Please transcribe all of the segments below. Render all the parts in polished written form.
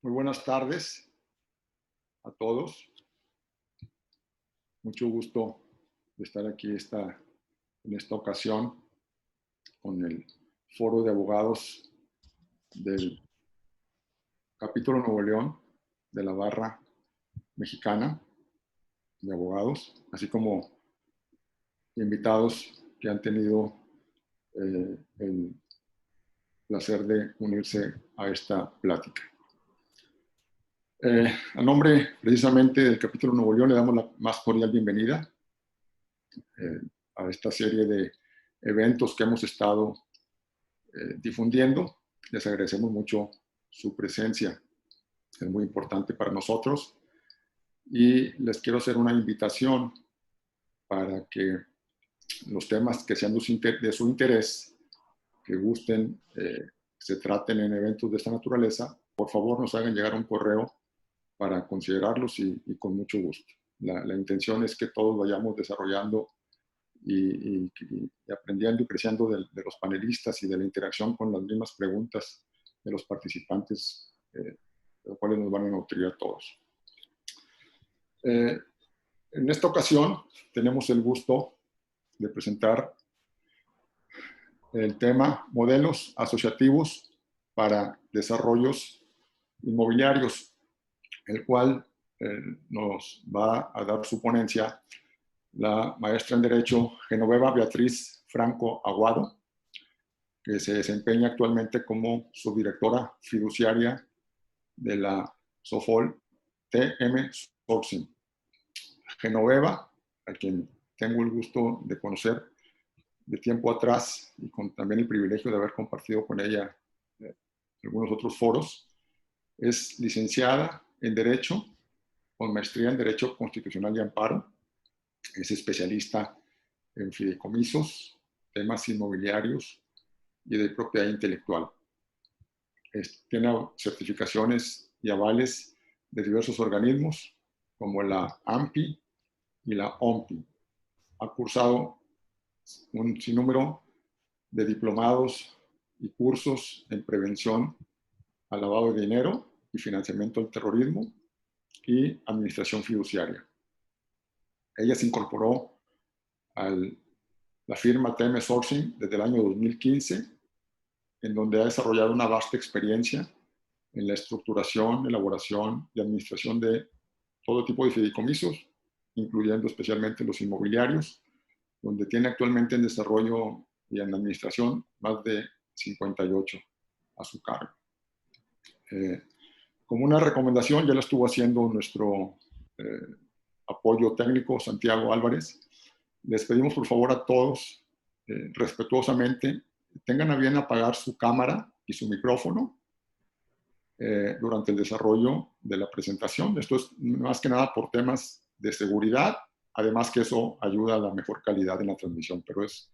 Muy buenas tardes a todos. Mucho gusto de estar aquí en esta ocasión con el Foro de Abogados del Capítulo Nuevo León de la Barra Mexicana de Abogados, así como invitados que han tenido el placer de unirse a esta plática. A nombre precisamente del Capítulo Nuevo León le damos la más cordial bienvenida a esta serie de eventos que hemos estado difundiendo. Les agradecemos mucho su presencia, es muy importante para nosotros y les quiero hacer una invitación para que los temas que sean de su interés, que gusten, se traten en eventos de esta naturaleza, por favor nos hagan llegar un correo para considerarlos y con mucho gusto. La intención es que todos vayamos desarrollando y aprendiendo y creciendo de los panelistas y de la interacción con las mismas preguntas de los participantes, los cuales nos van a nutrir a todos. En esta ocasión tenemos el gusto de presentar el tema Modelos Asociativos para Desarrollos Inmobiliarios, el cual nos va a dar su ponencia la maestra en Derecho Genoveva Beatriz Franco Aguado, que se desempeña actualmente como subdirectora fiduciaria de la SOFOL TM Sourcing. Genoveva, a quien tengo el gusto de conocer de tiempo atrás y con también el privilegio de haber compartido con ella algunos otros foros, es licenciada en Derecho, con maestría en Derecho Constitucional y Amparo. Es especialista en fideicomisos, temas inmobiliarios y de propiedad intelectual. Tiene certificaciones y avales de diversos organismos, como la AMPI y la OMPI. Ha cursado un sinnúmero de diplomados y cursos en prevención al lavado de dinero y financiamiento del terrorismo y administración fiduciaria. Ella se incorporó a la firma TM Sourcing desde el año 2015, en donde ha desarrollado una vasta experiencia en la estructuración, elaboración y administración de todo tipo de fideicomisos, incluyendo especialmente los inmobiliarios, donde tiene actualmente en desarrollo y en administración más de 58 a su cargo. Como una recomendación, ya lo estuvo haciendo nuestro apoyo técnico, Santiago Álvarez. Les pedimos por favor a todos, respetuosamente, tengan a bien apagar su cámara y su micrófono durante el desarrollo de la presentación. Esto es más que nada por temas de seguridad, además que eso ayuda a la mejor calidad en la transmisión, pero es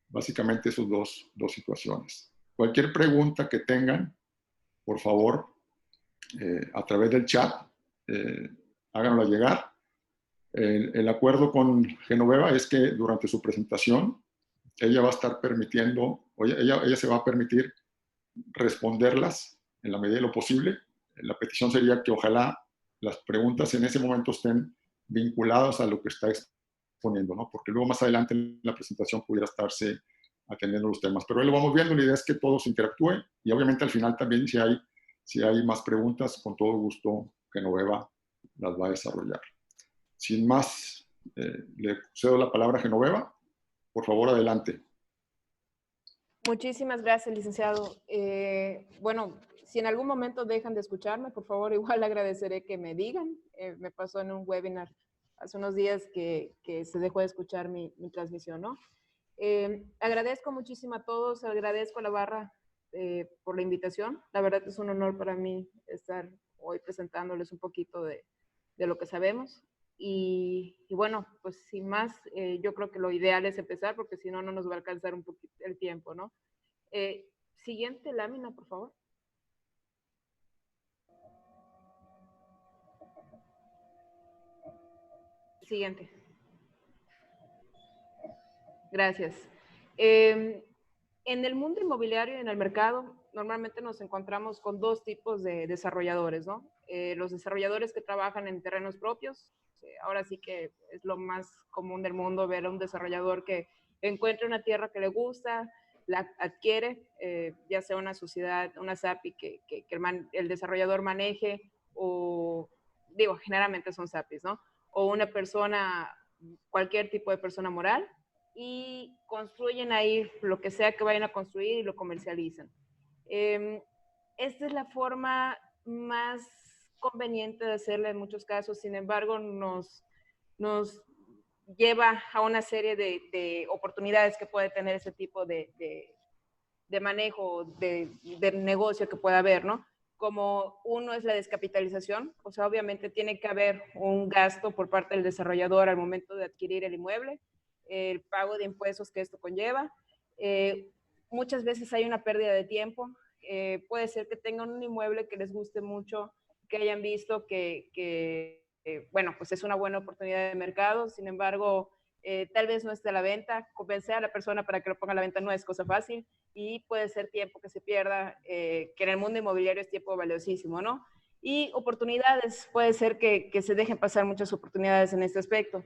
básicamente esas dos situaciones. Cualquier pregunta que tengan, por favor, a través del chat, háganla llegar. El acuerdo con Genoveva es que durante su presentación ella va a estar permitiendo, ella se va a permitir responderlas en la medida de lo posible. La petición sería que ojalá las preguntas en ese momento estén vinculadas a lo que está exponiendo, ¿no? Porque luego más adelante en la presentación pudiera estarse atendiendo los temas. Pero ahí lo vamos viendo, la idea es que todos interactúen y obviamente al final también si hay más preguntas, con todo gusto Genoveva las va a desarrollar. Sin más, le cedo la palabra a Genoveva. Por favor, adelante. Muchísimas gracias, licenciado. Bueno, si en algún momento dejan de escucharme, por favor, igual agradeceré que me digan. Me pasó en un webinar hace unos días que se dejó de escuchar mi transmisión, ¿no? Agradezco muchísimo a todos, agradezco a la barra por la invitación. La verdad es un honor para mí estar hoy presentándoles un poquito de lo que sabemos. Y bueno, pues sin más, yo creo que lo ideal es empezar porque si no, no nos va a alcanzar un poquito el tiempo, ¿no? Siguiente lámina, por favor. Siguiente. Gracias. En el mundo inmobiliario y en el mercado normalmente nos encontramos con dos tipos de desarrolladores, ¿no? Los desarrolladores que trabajan en terrenos propios. Ahora sí que es lo más común del mundo ver a un desarrollador que encuentra una tierra que le gusta, la adquiere, ya sea una sociedad, una SAPI que el desarrollador maneje, o digo, generalmente son SAPIs, ¿no? O una persona, cualquier tipo de persona moral, y construyen ahí lo que sea que vayan a construir y lo comercializan. Esta es la forma más conveniente de hacerla en muchos casos, sin embargo, nos lleva a una serie de oportunidades que puede tener ese tipo de manejo, de negocio que pueda haber, ¿no? Como uno es la descapitalización, o sea, obviamente tiene que haber un gasto por parte del desarrollador al momento de adquirir el inmueble, el pago de impuestos que esto conlleva. Muchas veces hay una pérdida de tiempo. Puede ser que tengan un inmueble que les guste mucho, que hayan visto que bueno, pues es una buena oportunidad de mercado, sin embargo, tal vez no esté a la venta. Convencer a la persona para que lo ponga a la venta no es cosa fácil, y puede ser tiempo que se pierda, que en el mundo inmobiliario es tiempo valiosísimo, ¿no? Y oportunidades, puede ser que se dejen pasar muchas oportunidades en este aspecto.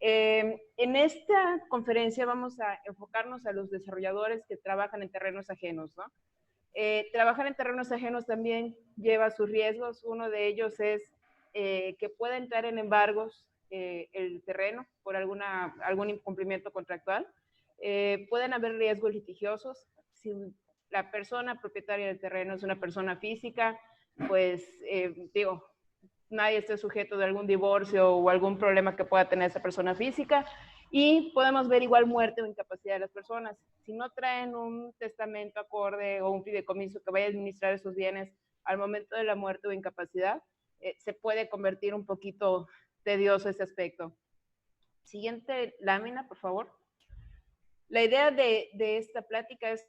En esta conferencia vamos a enfocarnos a los desarrolladores que trabajan en terrenos ajenos, ¿no? Trabajar en terrenos ajenos también lleva sus riesgos. Uno de ellos es que pueda entrar en embargos el terreno por algún incumplimiento contractual. Pueden haber riesgos litigiosos. Si la persona propietaria del terreno es una persona física, pues digo, nadie esté sujeto de algún divorcio o algún problema que pueda tener esa persona física. Y podemos ver igual muerte o incapacidad de las personas. Si no traen un testamento acorde o un fideicomiso que vaya a administrar esos bienes al momento de la muerte o incapacidad, se puede convertir un poquito tedioso ese aspecto. Siguiente lámina, por favor. La idea de esta plática es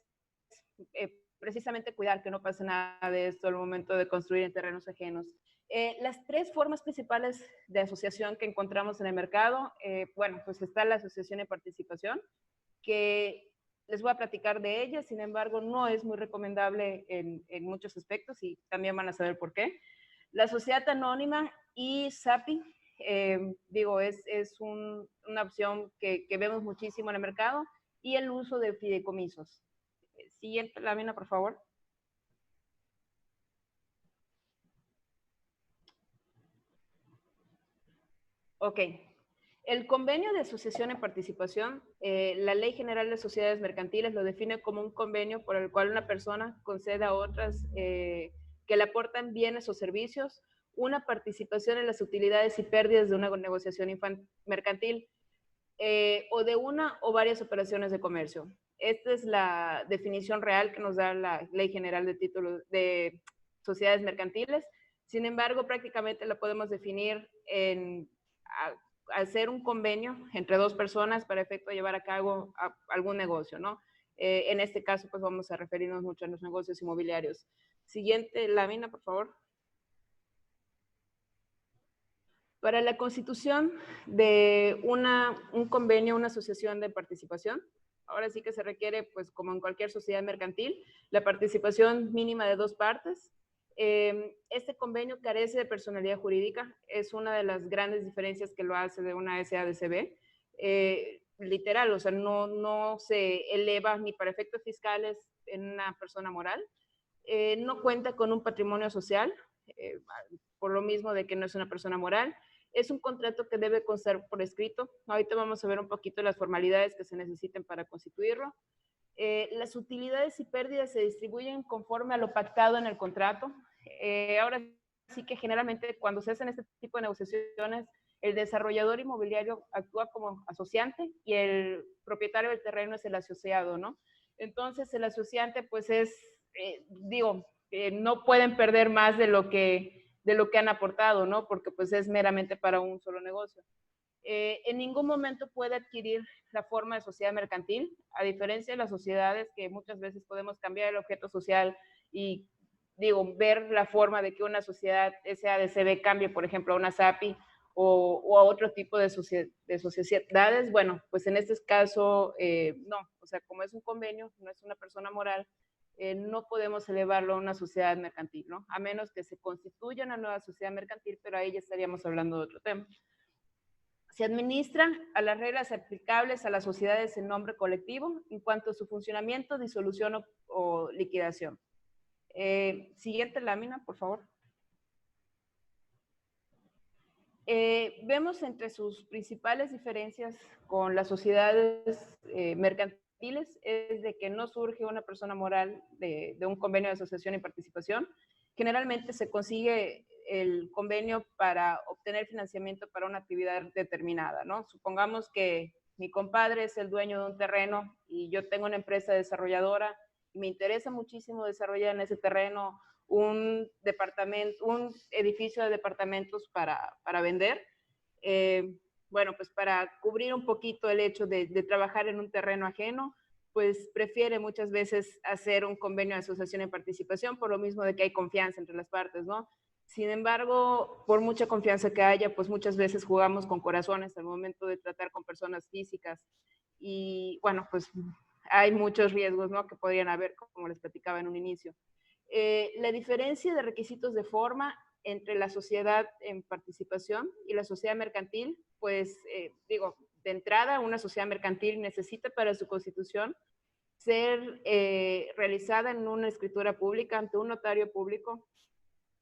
precisamente cuidar que no pase nada de esto al momento de construir en terrenos ajenos. Las tres formas principales de asociación que encontramos en el mercado, bueno, pues está la asociación de participación, que les voy a platicar de ella, sin embargo, no es muy recomendable en muchos aspectos, y también van a saber por qué. La sociedad anónima y SAPI, digo, es una opción que vemos muchísimo en el mercado, y el uso de fideicomisos. Siguiente lámina, por favor. Ok. El convenio de asociación en participación, la Ley General de Sociedades Mercantiles lo define como un convenio por el cual una persona concede a otras que le aportan bienes o servicios una participación en las utilidades y pérdidas de una negociación mercantil o de una o varias operaciones de comercio. Esta es la definición real que nos da la Ley General de Títulos de Sociedades Mercantiles. Sin embargo, prácticamente la podemos definir en hacer un convenio entre dos personas para efecto de llevar a cabo algún negocio, ¿no? En este caso, pues vamos a referirnos mucho a los negocios inmobiliarios. Siguiente lámina, por favor. Para la constitución de un convenio, una asociación de participación, ahora sí que se requiere, pues como en cualquier sociedad mercantil, la participación mínima de dos partes. Este convenio carece de personalidad jurídica, es una de las grandes diferencias que lo hace de una SADCB. Literal, o sea, no se eleva ni para efectos fiscales en una persona moral. No cuenta con un patrimonio social, por lo mismo de que no es una persona moral. Es un contrato que debe constar por escrito. Ahorita vamos a ver un poquito las formalidades que se necesiten para constituirlo. Las utilidades y pérdidas se distribuyen conforme a lo pactado en el contrato. Ahora sí que generalmente cuando se hacen este tipo de negociaciones, el desarrollador inmobiliario actúa como asociante y el propietario del terreno es el asociado, ¿no? Entonces el asociante pues es, no pueden perder más de lo que han aportado, ¿no? Porque pues es meramente para un solo negocio. En ningún momento puede adquirir la forma de sociedad mercantil, a diferencia de las sociedades que muchas veces podemos cambiar el objeto social y, ver la forma de que una sociedad SADCB cambie, por ejemplo, a una SAPI o a otro tipo de sociedades. Bueno, pues en este caso, no. O sea, como es un convenio, no es una persona moral, no podemos elevarlo a una sociedad mercantil, ¿no? A menos que se constituya una nueva sociedad mercantil, pero ahí ya estaríamos hablando de otro tema. Se administra a las reglas aplicables a las sociedades en nombre colectivo en cuanto a su funcionamiento, disolución o liquidación. Siguiente lámina, por favor. Vemos entre sus principales diferencias con las sociedades mercantiles es de que no surge una persona moral de un convenio de asociación y participación. Generalmente se consigue el convenio para obtener financiamiento para una actividad determinada, ¿no? Supongamos que mi compadre es el dueño de un terreno y yo tengo una empresa desarrolladora y me interesa muchísimo desarrollar en ese terreno un edificio de departamentos para vender. Bueno, pues para cubrir un poquito el hecho de trabajar en un terreno ajeno, pues prefiere muchas veces hacer un convenio de asociación en participación por lo mismo de que hay confianza entre las partes, ¿no? Sin embargo, por mucha confianza que haya, pues muchas veces jugamos con corazones al momento de tratar con personas físicas y bueno, pues hay muchos riesgos, ¿no? Que podrían haber, como les platicaba en un inicio. La diferencia de requisitos de forma entre la sociedad en participación y la sociedad mercantil, pues digo, de entrada una sociedad mercantil necesita para su constitución ser realizada en una escritura pública ante un notario público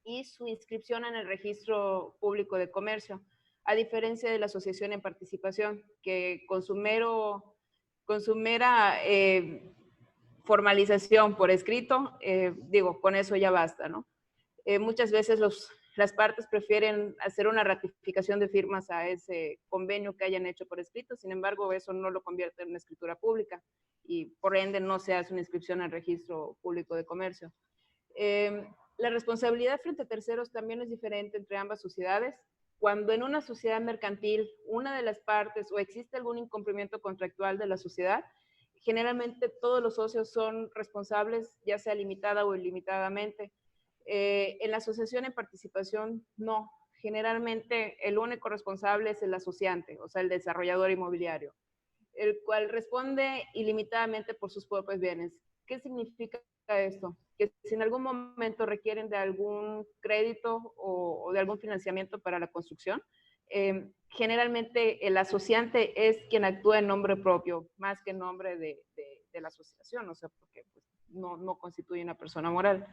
y su inscripción en el registro público de comercio, a diferencia de la asociación en participación, que con su mera formalización por escrito, digo, con eso ya basta, ¿no? Muchas veces las partes prefieren hacer una ratificación de firmas a ese convenio que hayan hecho por escrito, sin embargo, eso no lo convierte en una escritura pública y por ende no se hace una inscripción al registro público de comercio. La responsabilidad frente a terceros también es diferente entre ambas sociedades. Cuando en una sociedad mercantil una de las partes o existe algún incumplimiento contractual de la sociedad, generalmente todos los socios son responsables, ya sea limitada o ilimitadamente. En la asociación en participación, no. Generalmente el único responsable es el asociante, o sea, el desarrollador inmobiliario, el cual responde ilimitadamente por sus propios bienes. ¿Qué significa esto? Que si en algún momento requieren de algún crédito o de algún financiamiento para la construcción, generalmente el asociante es quien actúa en nombre propio, más que en nombre de la asociación, o sea, porque pues, no constituye una persona moral.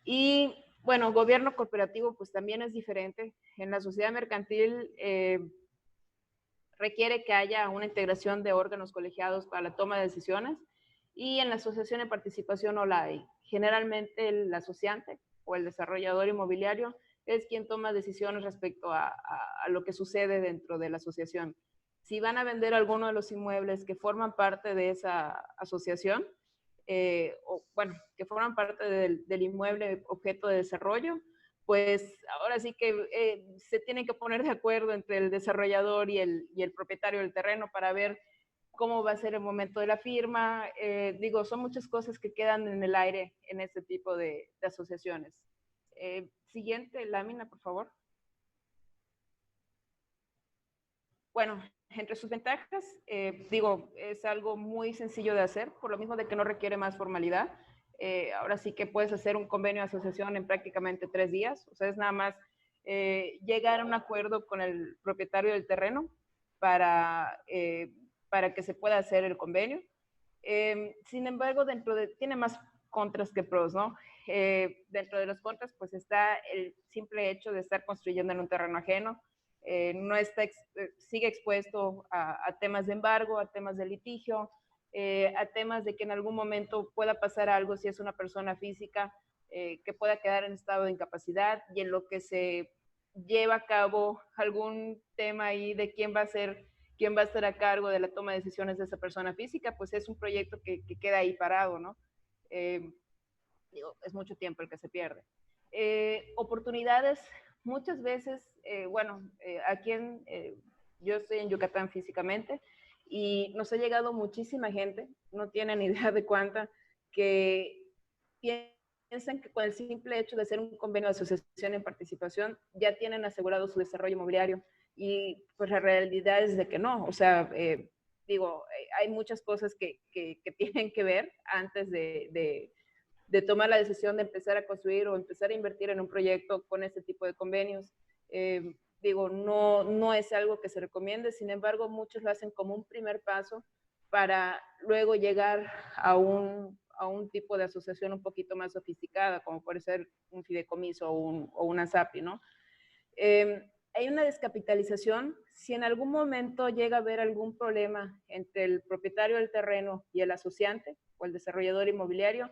Y bueno, gobierno corporativo pues también es diferente. En la sociedad mercantil requiere que haya una integración de órganos colegiados para la toma de decisiones y en la asociación de participación no la hay. Generalmente el asociante o el desarrollador inmobiliario es quien toma decisiones respecto a lo que sucede dentro de la asociación. Si van a vender alguno de los inmuebles que forman parte de esa asociación, o bueno, que forman parte del inmueble objeto de desarrollo, pues ahora sí que se tienen que poner de acuerdo entre el desarrollador y el propietario del terreno para ver cómo va a ser el momento de la firma. Digo, son muchas cosas que quedan en el aire en este tipo de asociaciones. Siguiente lámina, por favor. Bueno, entre sus ventajas, digo, es algo muy sencillo de hacer, por lo mismo de que no requiere más formalidad. Ahora sí que puedes hacer un convenio de asociación en prácticamente 3 días, o sea, es nada más llegar a un acuerdo con el propietario del terreno para que se pueda hacer el convenio. Sin embargo, tiene más contras que pros, ¿no? Dentro de los contras, pues está el simple hecho de estar construyendo en un terreno ajeno, no está, sigue expuesto a temas de embargo, a temas de litigio, a temas de que en algún momento pueda pasar algo si es una persona física, que pueda quedar en estado de incapacidad y en lo que se lleva a cabo algún tema ahí de quién va a estar a cargo de la toma de decisiones de esa persona física, pues es un proyecto que queda ahí parado, ¿no? Digo, es mucho tiempo el que se pierde. Oportunidades, muchas veces, bueno, aquí yo estoy en Yucatán físicamente y nos ha llegado muchísima gente, no tienen idea de cuánta, que piensan que con el simple hecho de hacer un convenio de asociación en participación ya tienen asegurado su desarrollo inmobiliario y pues la realidad es de que no, o sea, digo, hay muchas cosas que tienen que ver antes de tomar la decisión de empezar a construir o empezar a invertir en un proyecto con este tipo de convenios. Digo, no es algo que se recomiende, sin embargo, muchos lo hacen como un primer paso para luego llegar a un tipo de asociación un poquito más sofisticada, como puede ser un fideicomiso o una SAPI, ¿no? Hay una descapitalización. Si en algún momento llega a haber algún problema entre el propietario del terreno y el asociante o el desarrollador inmobiliario,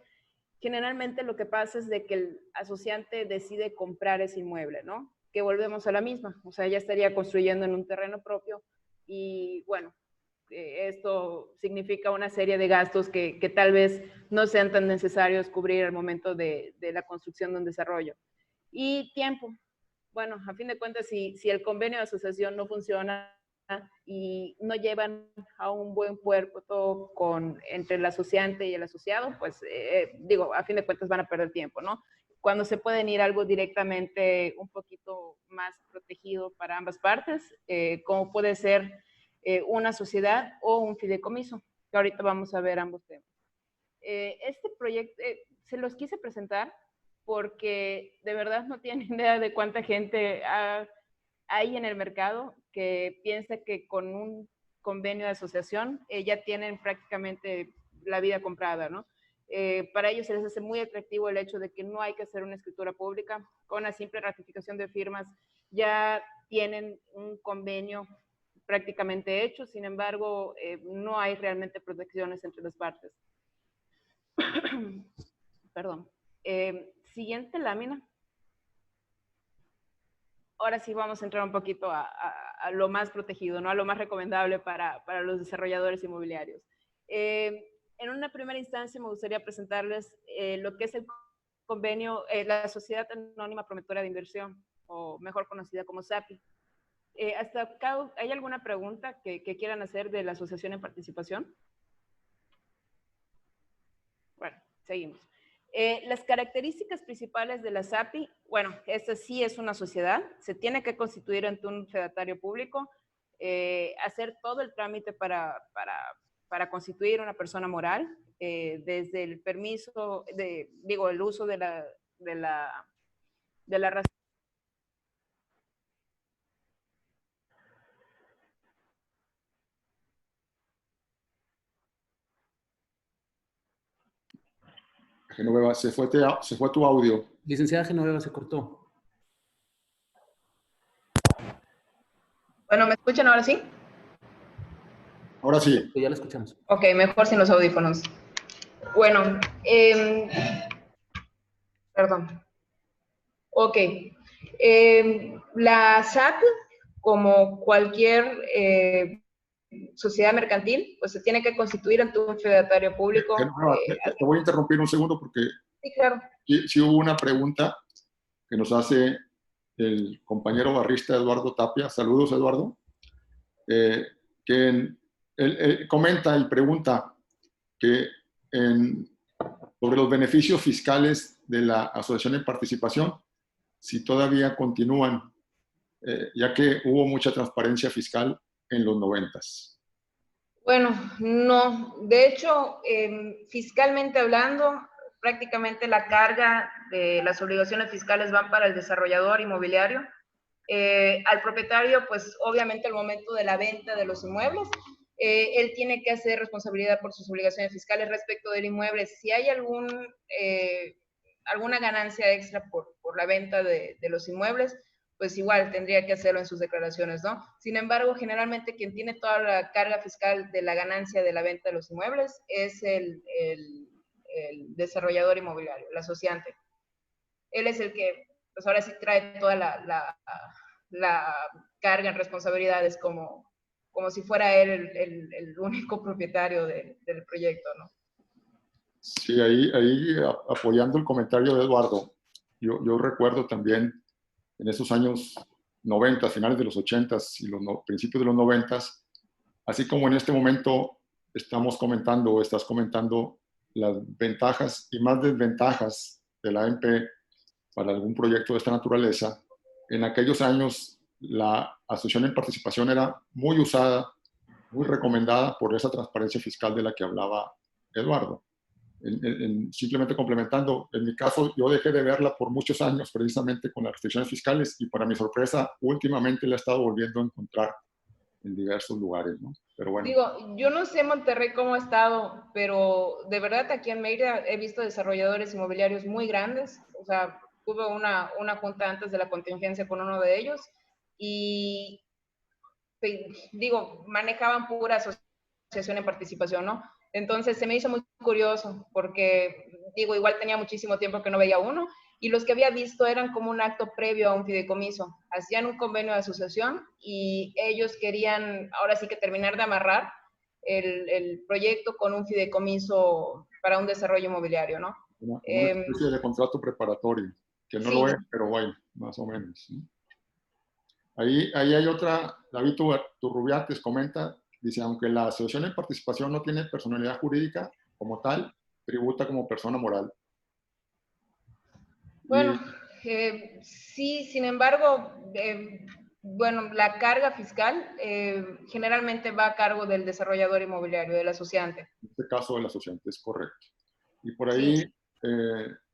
generalmente lo que pasa es de que el asociante decide comprar ese inmueble, ¿no? Que volvemos a la misma, o sea, ya estaría construyendo en un terreno propio y bueno, esto significa una serie de gastos que tal vez no sean tan necesarios cubrir al momento de la construcción de un desarrollo. Y tiempo. Bueno, a fin de cuentas, si el convenio de asociación no funciona y no llevan a un buen puerto entre el asociante y el asociado, pues digo, a fin de cuentas van a perder tiempo, ¿no? Cuando se pueden ir algo directamente un poquito más protegido para ambas partes, como puede ser una sociedad o un fideicomiso, que ahorita vamos a ver ambos temas. Este proyecto se los quise presentar porque de verdad no tienen idea de cuánta gente hay en el mercado que piensa que con un convenio de asociación ya tienen prácticamente la vida comprada, ¿no? Para ellos se les hace muy atractivo el hecho de que no hay que hacer una escritura pública, con la simple ratificación de firmas ya tienen un convenio prácticamente hecho, sin embargo, no hay realmente protecciones entre las partes. Perdón. Siguiente lámina. Ahora sí vamos a entrar un poquito a lo más protegido, ¿no? A lo más recomendable para los desarrolladores inmobiliarios. En una primera instancia me gustaría presentarles lo que es el convenio, la Sociedad Anónima Promotora de Inversión, o mejor conocida como SAPI. ¿Hasta acá hay alguna pregunta que quieran hacer de la asociación en participación? Bueno, seguimos. Las características principales de la SAPI, bueno, esta sí es una sociedad, se tiene que constituir ante un fedatario público, hacer todo el trámite para constituir una persona moral, desde el permiso, el uso de la razón. Genoveva, se fue tu audio. Licenciada Genoveva, se cortó. Bueno, ¿me escuchan ahora sí? Ahora sí. Ya la escuchamos. Ok, mejor sin los audífonos. Bueno, perdón. Ok. La SAP, como cualquier sociedad mercantil, pues se tiene que constituir ante un fedatario público. Te voy a interrumpir un segundo porque sí, claro. Sí hubo una pregunta que nos hace el compañero barrista Eduardo Tapia. Saludos, Eduardo. Que él comenta y pregunta que sobre los beneficios fiscales de la asociación en participación, si todavía continúan, ya que hubo mucha transparencia fiscal en los 90s. Bueno, no. De hecho, fiscalmente hablando, prácticamente la carga de las obligaciones fiscales van para el desarrollador inmobiliario. Al propietario, pues obviamente al momento de la venta de los inmuebles, él tiene que hacer responsabilidad por sus obligaciones fiscales respecto del inmueble. Si hay alguna ganancia extra por la venta de los inmuebles, pues igual tendría que hacerlo en sus declaraciones, ¿no? Sin embargo, generalmente quien tiene toda la carga fiscal de la ganancia de la venta de los inmuebles es el desarrollador inmobiliario, el asociante. Él es el que, pues ahora sí trae toda la carga en responsabilidades como si fuera él el único propietario del proyecto, ¿no? Sí, ahí apoyando el comentario de Eduardo, yo recuerdo también en esos años 90, finales de los 80s y principios de los 90s, así como en este momento estás comentando las ventajas y más desventajas de la AMP para algún proyecto de esta naturaleza, en aquellos años la asociación en participación era muy usada, muy recomendada por esa transparencia fiscal de la que hablaba Eduardo. simplemente complementando, en mi caso yo dejé de verla por muchos años precisamente con las restricciones fiscales y para mi sorpresa últimamente la he estado volviendo a encontrar en diversos lugares, ¿no? Pero bueno. Digo, yo no sé Monterrey cómo ha estado, pero de verdad aquí en Mérida he visto desarrolladores inmobiliarios muy grandes. O sea, tuve una junta antes de la contingencia con uno de ellos y digo, manejaban pura asociación en participación, ¿no? Entonces se me hizo muy curioso porque, digo, igual tenía muchísimo tiempo que no veía uno y los que había visto eran como un acto previo a un fideicomiso. Hacían un convenio de asociación y ellos querían ahora sí que terminar de amarrar el proyecto con un fideicomiso para un desarrollo inmobiliario, ¿no? Una especie de contrato preparatorio, que no Sí. lo es, pero bueno, más o menos, ¿no? Ahí hay otra, David Turrubiates comenta, dice, aunque la asociación en participación no tiene personalidad jurídica como tal, tributa como persona moral. Bueno, sí, sin embargo, bueno, la carga fiscal generalmente va a cargo del desarrollador inmobiliario, del asociante. En este caso del asociante, es correcto. Y por ahí Sí.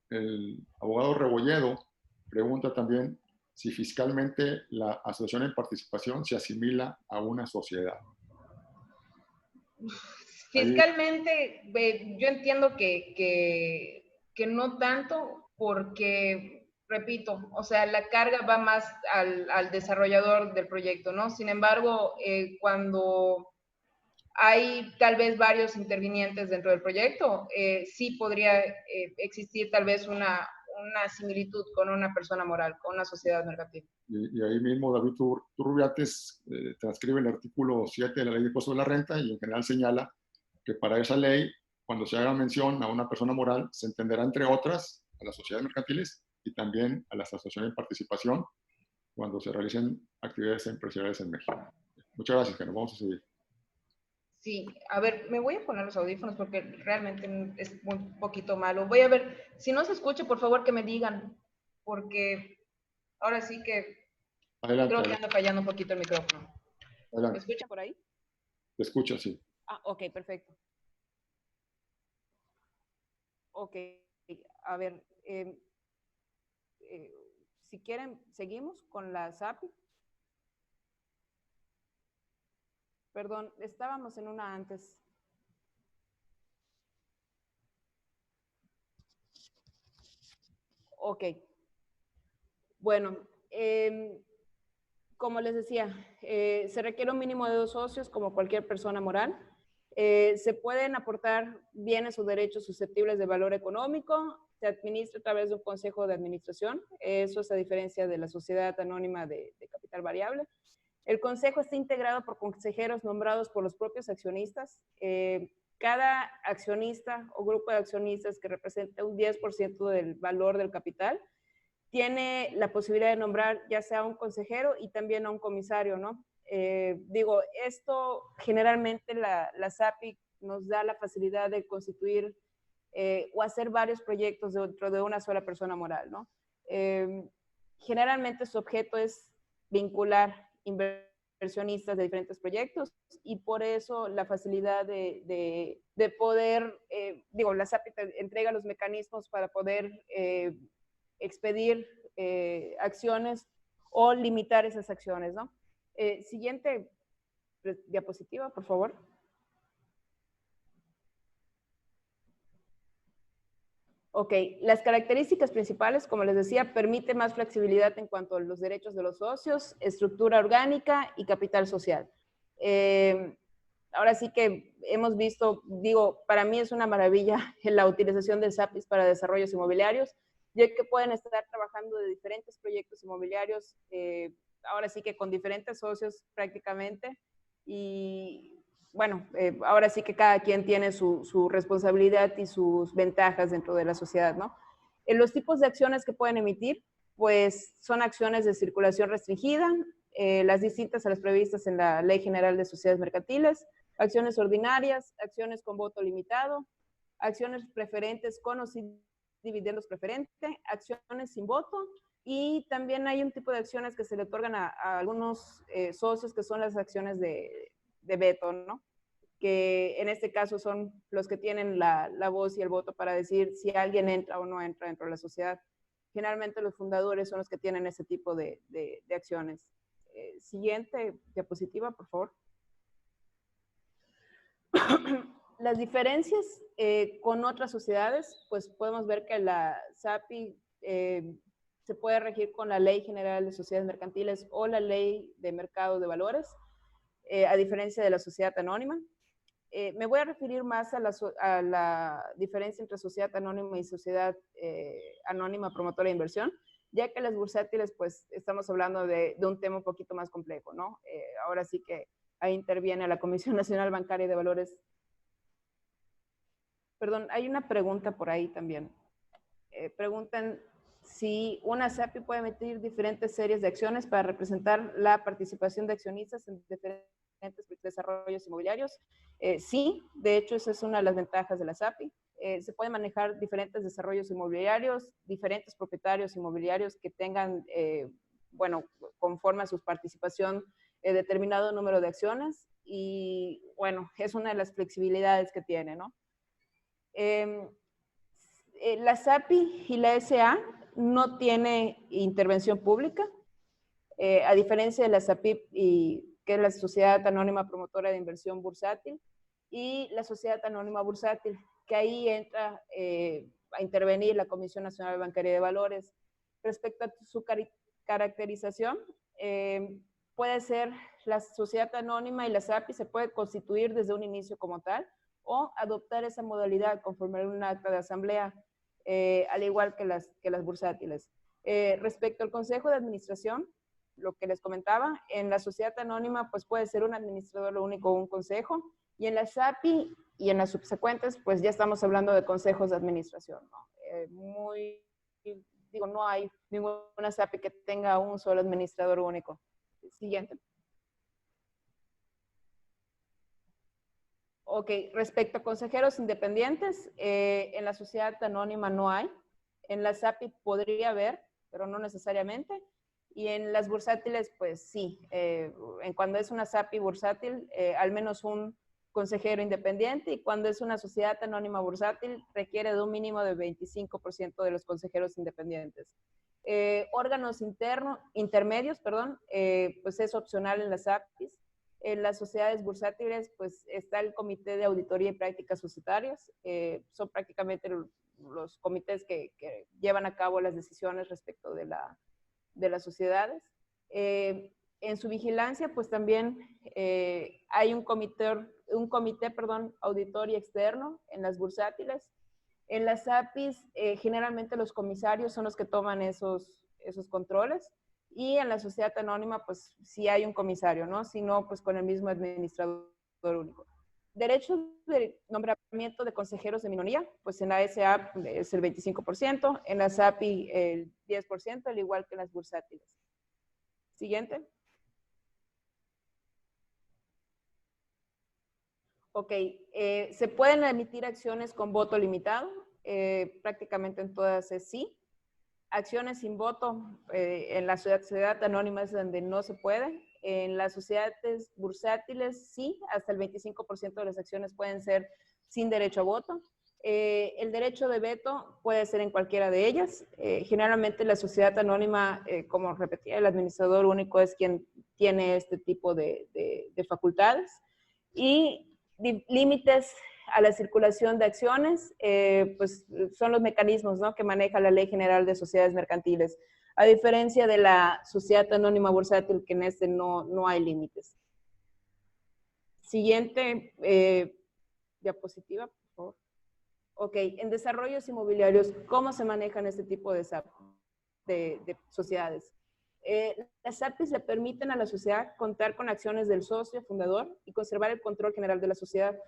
el abogado Rebolledo pregunta también si fiscalmente la asociación en participación se asimila a una sociedad. Fiscalmente, yo entiendo que no tanto porque, repito, o sea, la carga va más al desarrollador del proyecto, ¿no? Sin embargo, cuando hay tal vez varios intervinientes dentro del proyecto, sí podría existir tal vez una similitud con una persona moral, con una sociedad mercantil. Y ahí mismo David Turrubiates transcribe el artículo 7 de la Ley de Impuesto de la Renta y en general señala que para esa ley, cuando se haga mención a una persona moral, se entenderá entre otras a las sociedades mercantiles y también a las asociaciones de participación cuando se realicen actividades empresariales en México. Muchas gracias, que nos vamos a seguir. Sí, a ver, me voy a poner los audífonos porque realmente es un poquito malo. Voy a ver, si no se escucha, por favor que me digan, porque ahora sí que Adelante, creo que adelante. anda fallando un poquito el micrófono. ¿Me Adelante. escuchan por ahí? Te escucho, sí. Ah, ok, perfecto. Ok, a ver, si quieren, seguimos con la SAPI. Perdón, estábamos en una antes. Ok. Bueno, como les decía, se requiere un mínimo de 2 socios como cualquier persona moral. Se pueden aportar bienes o derechos susceptibles de valor económico. Se administra a través de un consejo de administración. Eso es a diferencia de la sociedad anónima de capital variable. El consejo está integrado por consejeros nombrados por los propios accionistas. Cada accionista o grupo de accionistas que representa un 10% del valor del capital tiene la posibilidad de nombrar ya sea un consejero y también a un comisario, ¿no? Digo, esto generalmente la SAPI nos da la facilidad de constituir o hacer varios proyectos dentro de una sola persona moral, ¿no? Generalmente su objeto es vincular inversionistas de diferentes proyectos y por eso la facilidad de poder, digo, la SAPI entrega los mecanismos para poder expedir acciones o limitar esas acciones, ¿no? Siguiente diapositiva, por favor. Ok, las características principales, como les decía, permite más flexibilidad en cuanto a los derechos de los socios, estructura orgánica y capital social. Ahora sí que hemos visto, digo, para mí es una maravilla la utilización del SAPIS para desarrollos inmobiliarios, ya que pueden estar trabajando de diferentes proyectos inmobiliarios, ahora sí que con diferentes socios prácticamente, y bueno, ahora sí que cada quien tiene su responsabilidad y sus ventajas dentro de la sociedad, ¿no? Los tipos de acciones que pueden emitir, pues son acciones de circulación restringida, las distintas a las previstas en la Ley General de Sociedades Mercantiles, acciones ordinarias, acciones con voto limitado, acciones preferentes con o sin dividendos preferentes, acciones sin voto, y también hay un tipo de acciones que se le otorgan a algunos socios que son las acciones de veto, ¿no? que en este caso son los que tienen la voz y el voto para decir si alguien entra o no entra dentro de la sociedad. Generalmente los fundadores son los que tienen ese tipo de acciones. Siguiente diapositiva, por favor. Las diferencias con otras sociedades, pues podemos ver que la SAPI se puede regir con la Ley General de Sociedades Mercantiles o la Ley de Mercado de Valores, a diferencia de la sociedad anónima. Me voy a referir más a la diferencia entre sociedad anónima y sociedad anónima promotora de inversión, ya que las bursátiles, pues, estamos hablando de un tema un poquito más complejo, ¿no? Ahora sí que ahí interviene la Comisión Nacional Bancaria de Valores. Perdón, hay una pregunta por ahí también. Preguntan si una SAPI puede emitir diferentes series de acciones para representar la participación de accionistas en diferentes desarrollos inmobiliarios. Sí, de hecho, esa es una de las ventajas de la SAPI. Se pueden manejar diferentes desarrollos inmobiliarios, diferentes propietarios inmobiliarios que tengan, bueno, conforme a su participación, determinado número de acciones y, bueno, es una de las flexibilidades que tiene, ¿no? La SAPI y la SA no tiene intervención pública, a diferencia de la SAPIP, que es la Sociedad Anónima Promotora de Inversión Bursátil, y la Sociedad Anónima Bursátil, que ahí entra a intervenir la Comisión Nacional Bancaria de Valores. Respecto a su caracterización, puede ser la Sociedad Anónima y la SAPI se puede constituir desde un inicio como tal, o adoptar esa modalidad conforme a un acta de asamblea, al igual que las bursátiles. Respecto al Consejo de Administración, lo que les comentaba, en la sociedad anónima pues puede ser un administrador único o un consejo, y en la SAPI y en las subsecuentes pues ya estamos hablando de consejos de administración, ¿no? No hay ninguna SAPI que tenga un solo administrador único. Siguiente. Ok, respecto a consejeros independientes, en la sociedad anónima no hay. En la SAPI podría haber, pero no necesariamente. Y en las bursátiles, pues sí. En cuando es una SAPI bursátil, al menos un consejero independiente, y cuando es una sociedad anónima bursátil, requiere de un mínimo de 25% de los consejeros independientes. Órganos intermedios, pues es opcional en las SAPIs. En las sociedades bursátiles, pues está el Comité de Auditoría y Prácticas Societarias. Son prácticamente los comités que llevan a cabo las decisiones respecto de las sociedades. En su vigilancia, pues también hay un comité auditor y externo en las bursátiles. En las APIs, generalmente los comisarios son los que toman esos controles. Y en la sociedad anónima, pues sí hay un comisario, ¿no? Si no, pues con el mismo administrador único. Derecho de nombramiento de consejeros de minoría, pues en la SA es el 25%, en la SAPI el 10%, al igual que en las bursátiles. Siguiente. Ok, se pueden emitir acciones con voto limitado, prácticamente en todas es sí. Acciones sin voto, en la sociedad anónima es donde no se puede. En las sociedades bursátiles sí, hasta el 25% de las acciones pueden ser sin derecho a voto. El derecho de veto puede ser en cualquiera de ellas. Generalmente la sociedad anónima, como repetía, el administrador único es quien tiene este tipo de facultades. Y límites a la circulación de acciones, pues son los mecanismos, ¿no?, que maneja la Ley General de Sociedades Mercantiles, a diferencia de la sociedad anónima bursátil, que en este no hay límites. Siguiente diapositiva, por favor. Ok, en desarrollos inmobiliarios, ¿cómo se manejan este tipo de sociedades? Las APIs le permiten a la sociedad contar con acciones del socio fundador y conservar el control general de la sociedad.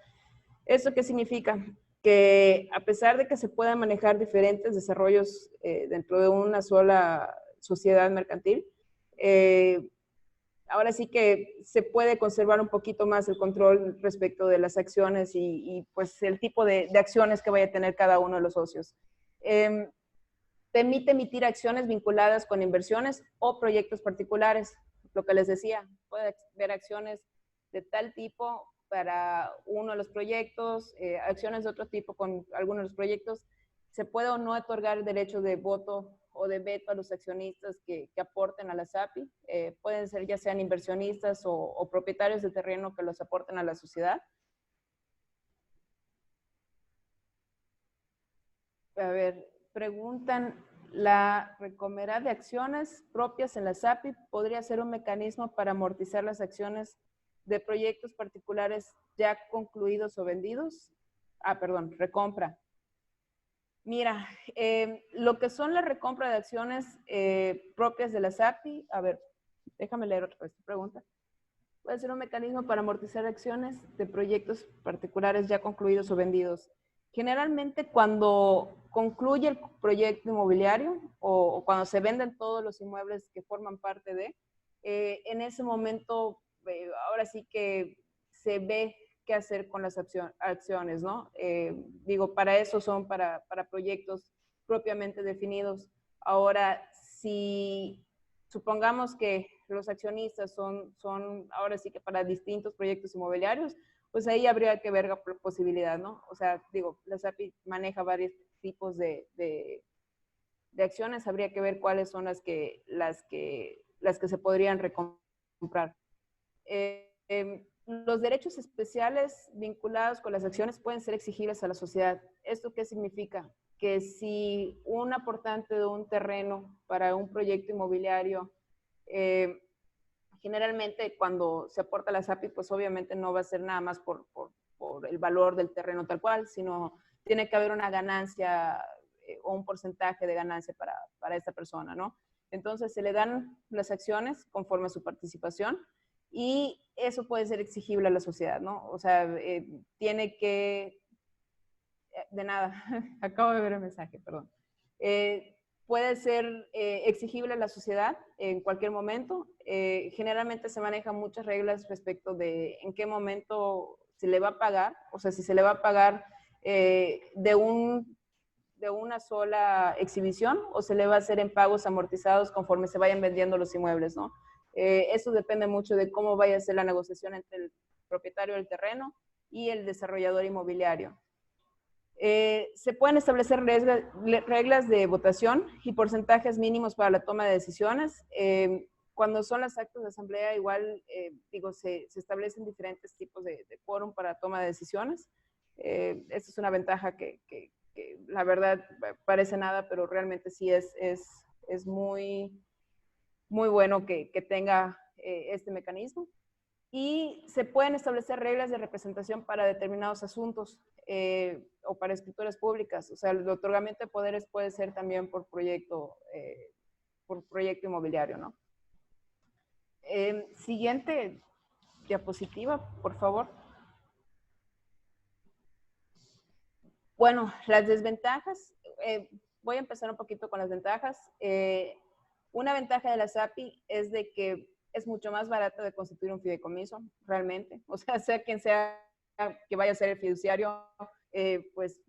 ¿Eso qué significa? Que a pesar de que se puedan manejar diferentes desarrollos dentro de una sola sociedad mercantil, ahora sí que se puede conservar un poquito más el control respecto de las acciones y pues el tipo de acciones que vaya a tener cada uno de los socios. Permite emitir acciones vinculadas con inversiones o proyectos particulares. Lo que les decía, puede haber acciones de tal tipo para uno de los proyectos, acciones de otro tipo con algunos de los proyectos, se puede o no otorgar el derecho de voto o de veto a los accionistas que aporten a la SAPI. Pueden ser ya sean inversionistas o propietarios de terreno que los aporten a la sociedad. A ver, preguntan, ¿la recompra de acciones propias en la SAPI podría ser un mecanismo para amortizar las acciones de proyectos particulares ya concluidos o vendidos? Perdón, recompra. Mira, lo que son la recompra de acciones propias de la SAPI, a ver, déjame leer otra vez tu pregunta. Puede ser un mecanismo para amortizar acciones de proyectos particulares ya concluidos o vendidos. Generalmente cuando concluye el proyecto inmobiliario o cuando se venden todos los inmuebles que forman parte de, en ese momento, ahora sí que se ve qué hacer con las acciones, ¿no? Digo, para eso son para proyectos propiamente definidos. Ahora, si supongamos que los accionistas son ahora sí que para distintos proyectos inmobiliarios, pues ahí habría que ver la posibilidad, ¿no? O sea, digo, la SAPI maneja varios tipos de acciones, habría que ver cuáles son las que se podrían recomprar. Los derechos especiales vinculados con las acciones pueden ser exigibles a la sociedad. ¿Esto qué significa? Que si un aportante de un terreno para un proyecto inmobiliario, generalmente cuando se aporta a la SAPI, pues obviamente no va a ser nada más por el valor del terreno tal cual, sino tiene que haber una ganancia o un porcentaje de ganancia para esta persona, ¿no? Entonces se le dan las acciones conforme a su participación y eso puede ser exigible a la sociedad, ¿no? O sea, tiene que... De nada, acabo de ver el mensaje, perdón. Puede ser exigible a la sociedad en cualquier momento. Generalmente se manejan muchas reglas respecto de en qué momento se le va a pagar, o sea, si se le va a pagar de una sola exhibición o se le va a hacer en pagos amortizados conforme se vayan vendiendo los inmuebles, ¿no? Eso depende mucho de cómo vaya a ser la negociación entre el propietario del terreno y el desarrollador inmobiliario. Se pueden establecer reglas de votación y porcentajes mínimos para la toma de decisiones. Cuando son las actas de asamblea, igual, digo, se establecen diferentes tipos de quórum para toma de decisiones. Esta es una ventaja que la verdad parece nada, pero realmente sí es muy, muy bueno que tenga este mecanismo. Y se pueden establecer reglas de representación para determinados asuntos o para escrituras públicas. O sea, el otorgamiento de poderes puede ser también por proyecto inmobiliario, ¿no? Siguiente diapositiva, por favor. Bueno, las desventajas. Voy a empezar un poquito con las ventajas. Una ventaja de la SAPI es de que es mucho más barato de constituir un fideicomiso, realmente. O sea quien sea que vaya a ser el fiduciario, pues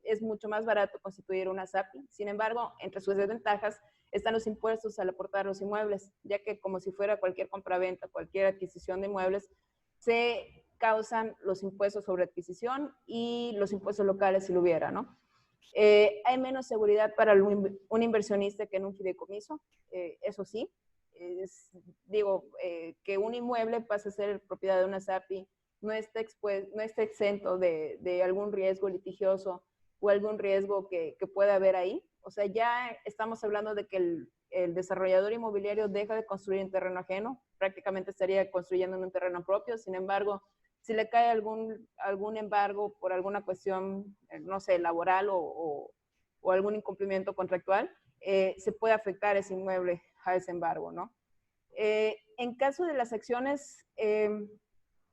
es mucho más barato constituir una SAPI. Sin embargo, entre sus desventajas están los impuestos al aportar los inmuebles, ya que como si fuera cualquier compraventa, cualquier adquisición de inmuebles, se causan los impuestos sobre adquisición y los impuestos locales si lo hubiera, ¿no? Hay menos seguridad para un inversionista que en un fideicomiso, eso sí. Digo, que un inmueble pase a ser propiedad de una SAPI no está exento de algún riesgo litigioso o algún riesgo que pueda haber ahí. O sea, ya estamos hablando de que el desarrollador inmobiliario deja de construir en terreno ajeno, prácticamente estaría construyendo en un terreno propio. Sin embargo, si le cae algún embargo por alguna cuestión, no sé, laboral o algún incumplimiento contractual, se puede afectar ese inmueble a ese embargo, ¿no? En caso de las acciones,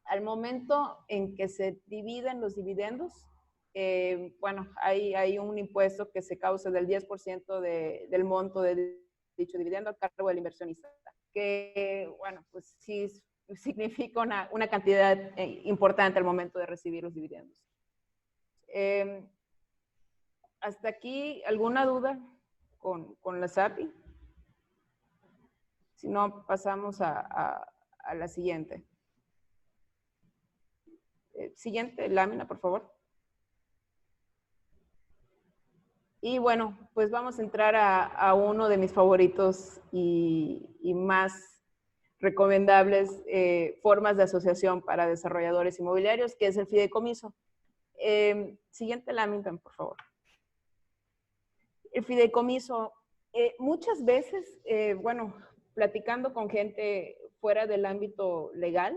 al momento en que se dividen los dividendos, bueno, hay un impuesto que se causa del 10% del monto de dicho dividendo a cargo del inversionista, que, bueno, pues sí significa una cantidad importante al momento de recibir los dividendos. ¿Hasta aquí alguna duda con la SAPI? Si no, pasamos a la siguiente. Siguiente lámina, por favor. Y bueno, pues vamos a entrar a uno de mis favoritos y más recomendables formas de asociación para desarrolladores inmobiliarios, que es el fideicomiso. Siguiente lámina, por favor. El fideicomiso, muchas veces, bueno, platicando con gente fuera del ámbito legal,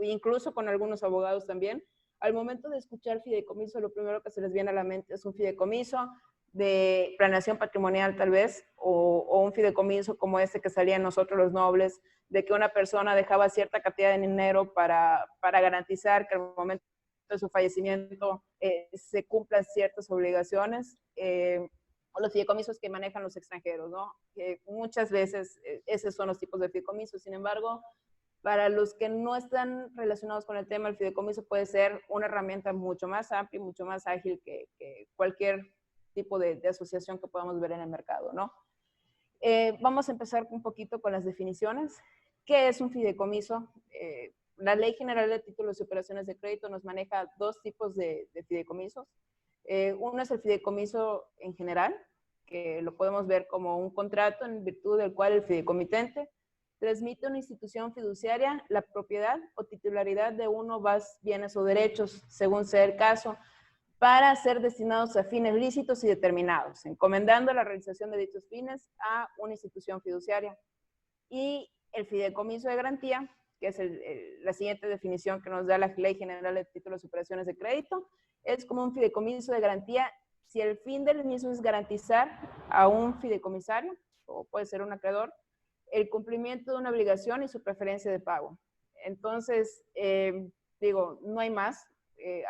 incluso con algunos abogados también, al momento de escuchar fideicomiso, lo primero que se les viene a la mente es un fideicomiso de planeación patrimonial tal vez, o un fideicomiso como este que salía en Nosotros los Nobles, de que una persona dejaba cierta cantidad de dinero para garantizar que al momento de su fallecimiento se cumplan ciertas obligaciones, o los fideicomisos que manejan los extranjeros, ¿no? Muchas veces esos son los tipos de fideicomisos. Sin embargo, para los que no están relacionados con el tema, el fideicomiso puede ser una herramienta mucho más amplia y mucho más ágil que cualquier tipo de asociación que podamos ver en el mercado, ¿no? Vamos a empezar un poquito con las definiciones. ¿Qué es un fideicomiso? La Ley General de Títulos y Operaciones de Crédito nos maneja dos tipos de fideicomisos. Uno es el fideicomiso en general, que lo podemos ver como un contrato en virtud del cual el fideicomitente transmite a una institución fiduciaria la propiedad o titularidad de uno o más bienes o derechos, según sea el caso, para ser destinados a fines lícitos y determinados, encomendando la realización de dichos fines a una institución fiduciaria. Y el fideicomiso de garantía, que es la siguiente definición que nos da la Ley General de Títulos y Operaciones de Crédito, es como un fideicomiso de garantía si el fin del mismo es garantizar a un fideicomisario, o puede ser un acreedor, el cumplimiento de una obligación y su preferencia de pago. Entonces, digo, no hay más.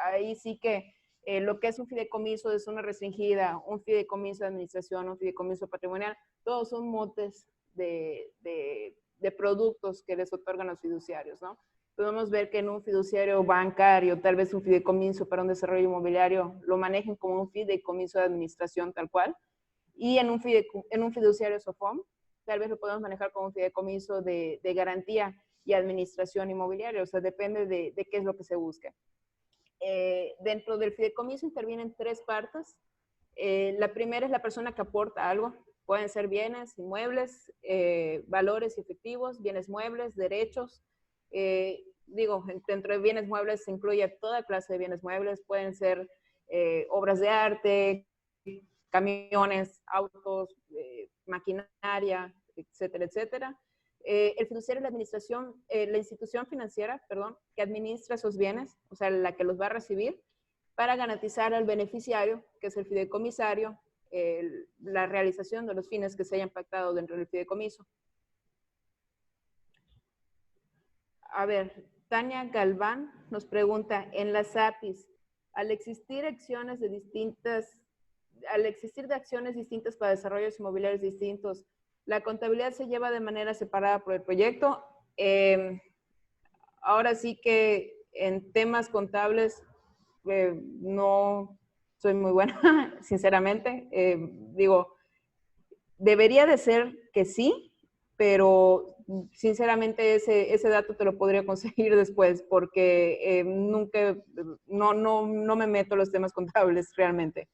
Ahí sí que lo que es un fideicomiso es una restringida, un fideicomiso de administración, un fideicomiso patrimonial, todos son motes de productos que les otorgan los fiduciarios, ¿no? Podemos ver que en un fiduciario bancario, tal vez un fideicomiso para un desarrollo inmobiliario, lo manejen como un fideicomiso de administración tal cual, y en un fiduciario SOFOM, tal vez lo podemos manejar como un fideicomiso de garantía y administración inmobiliaria, o sea, depende de qué es lo que se busque. Dentro del fideicomiso intervienen tres partes. La primera es la persona que aporta algo, pueden ser bienes, inmuebles, valores y efectivos, bienes muebles, derechos. Digo, dentro de bienes muebles se incluye toda clase de bienes muebles, pueden ser obras de arte, camiones, autos, maquinaria, etcétera, etcétera. El fiduciario es la administración, la institución financiera, perdón, que administra esos bienes, o sea, la que los va a recibir, para garantizar al beneficiario, que es el fideicomisario, la realización de los fines que se hayan pactado dentro del fideicomiso. A ver, Tania Galván nos pregunta, en las APIs, al existir de acciones distintas para desarrollos inmobiliarios distintos, ¿la contabilidad se lleva de manera separada por el proyecto? Ahora sí que en temas contables no soy muy buena, sinceramente. Digo, debería de ser que sí, pero sinceramente ese dato te lo podría conseguir después porque nunca, no me meto en los temas contables realmente.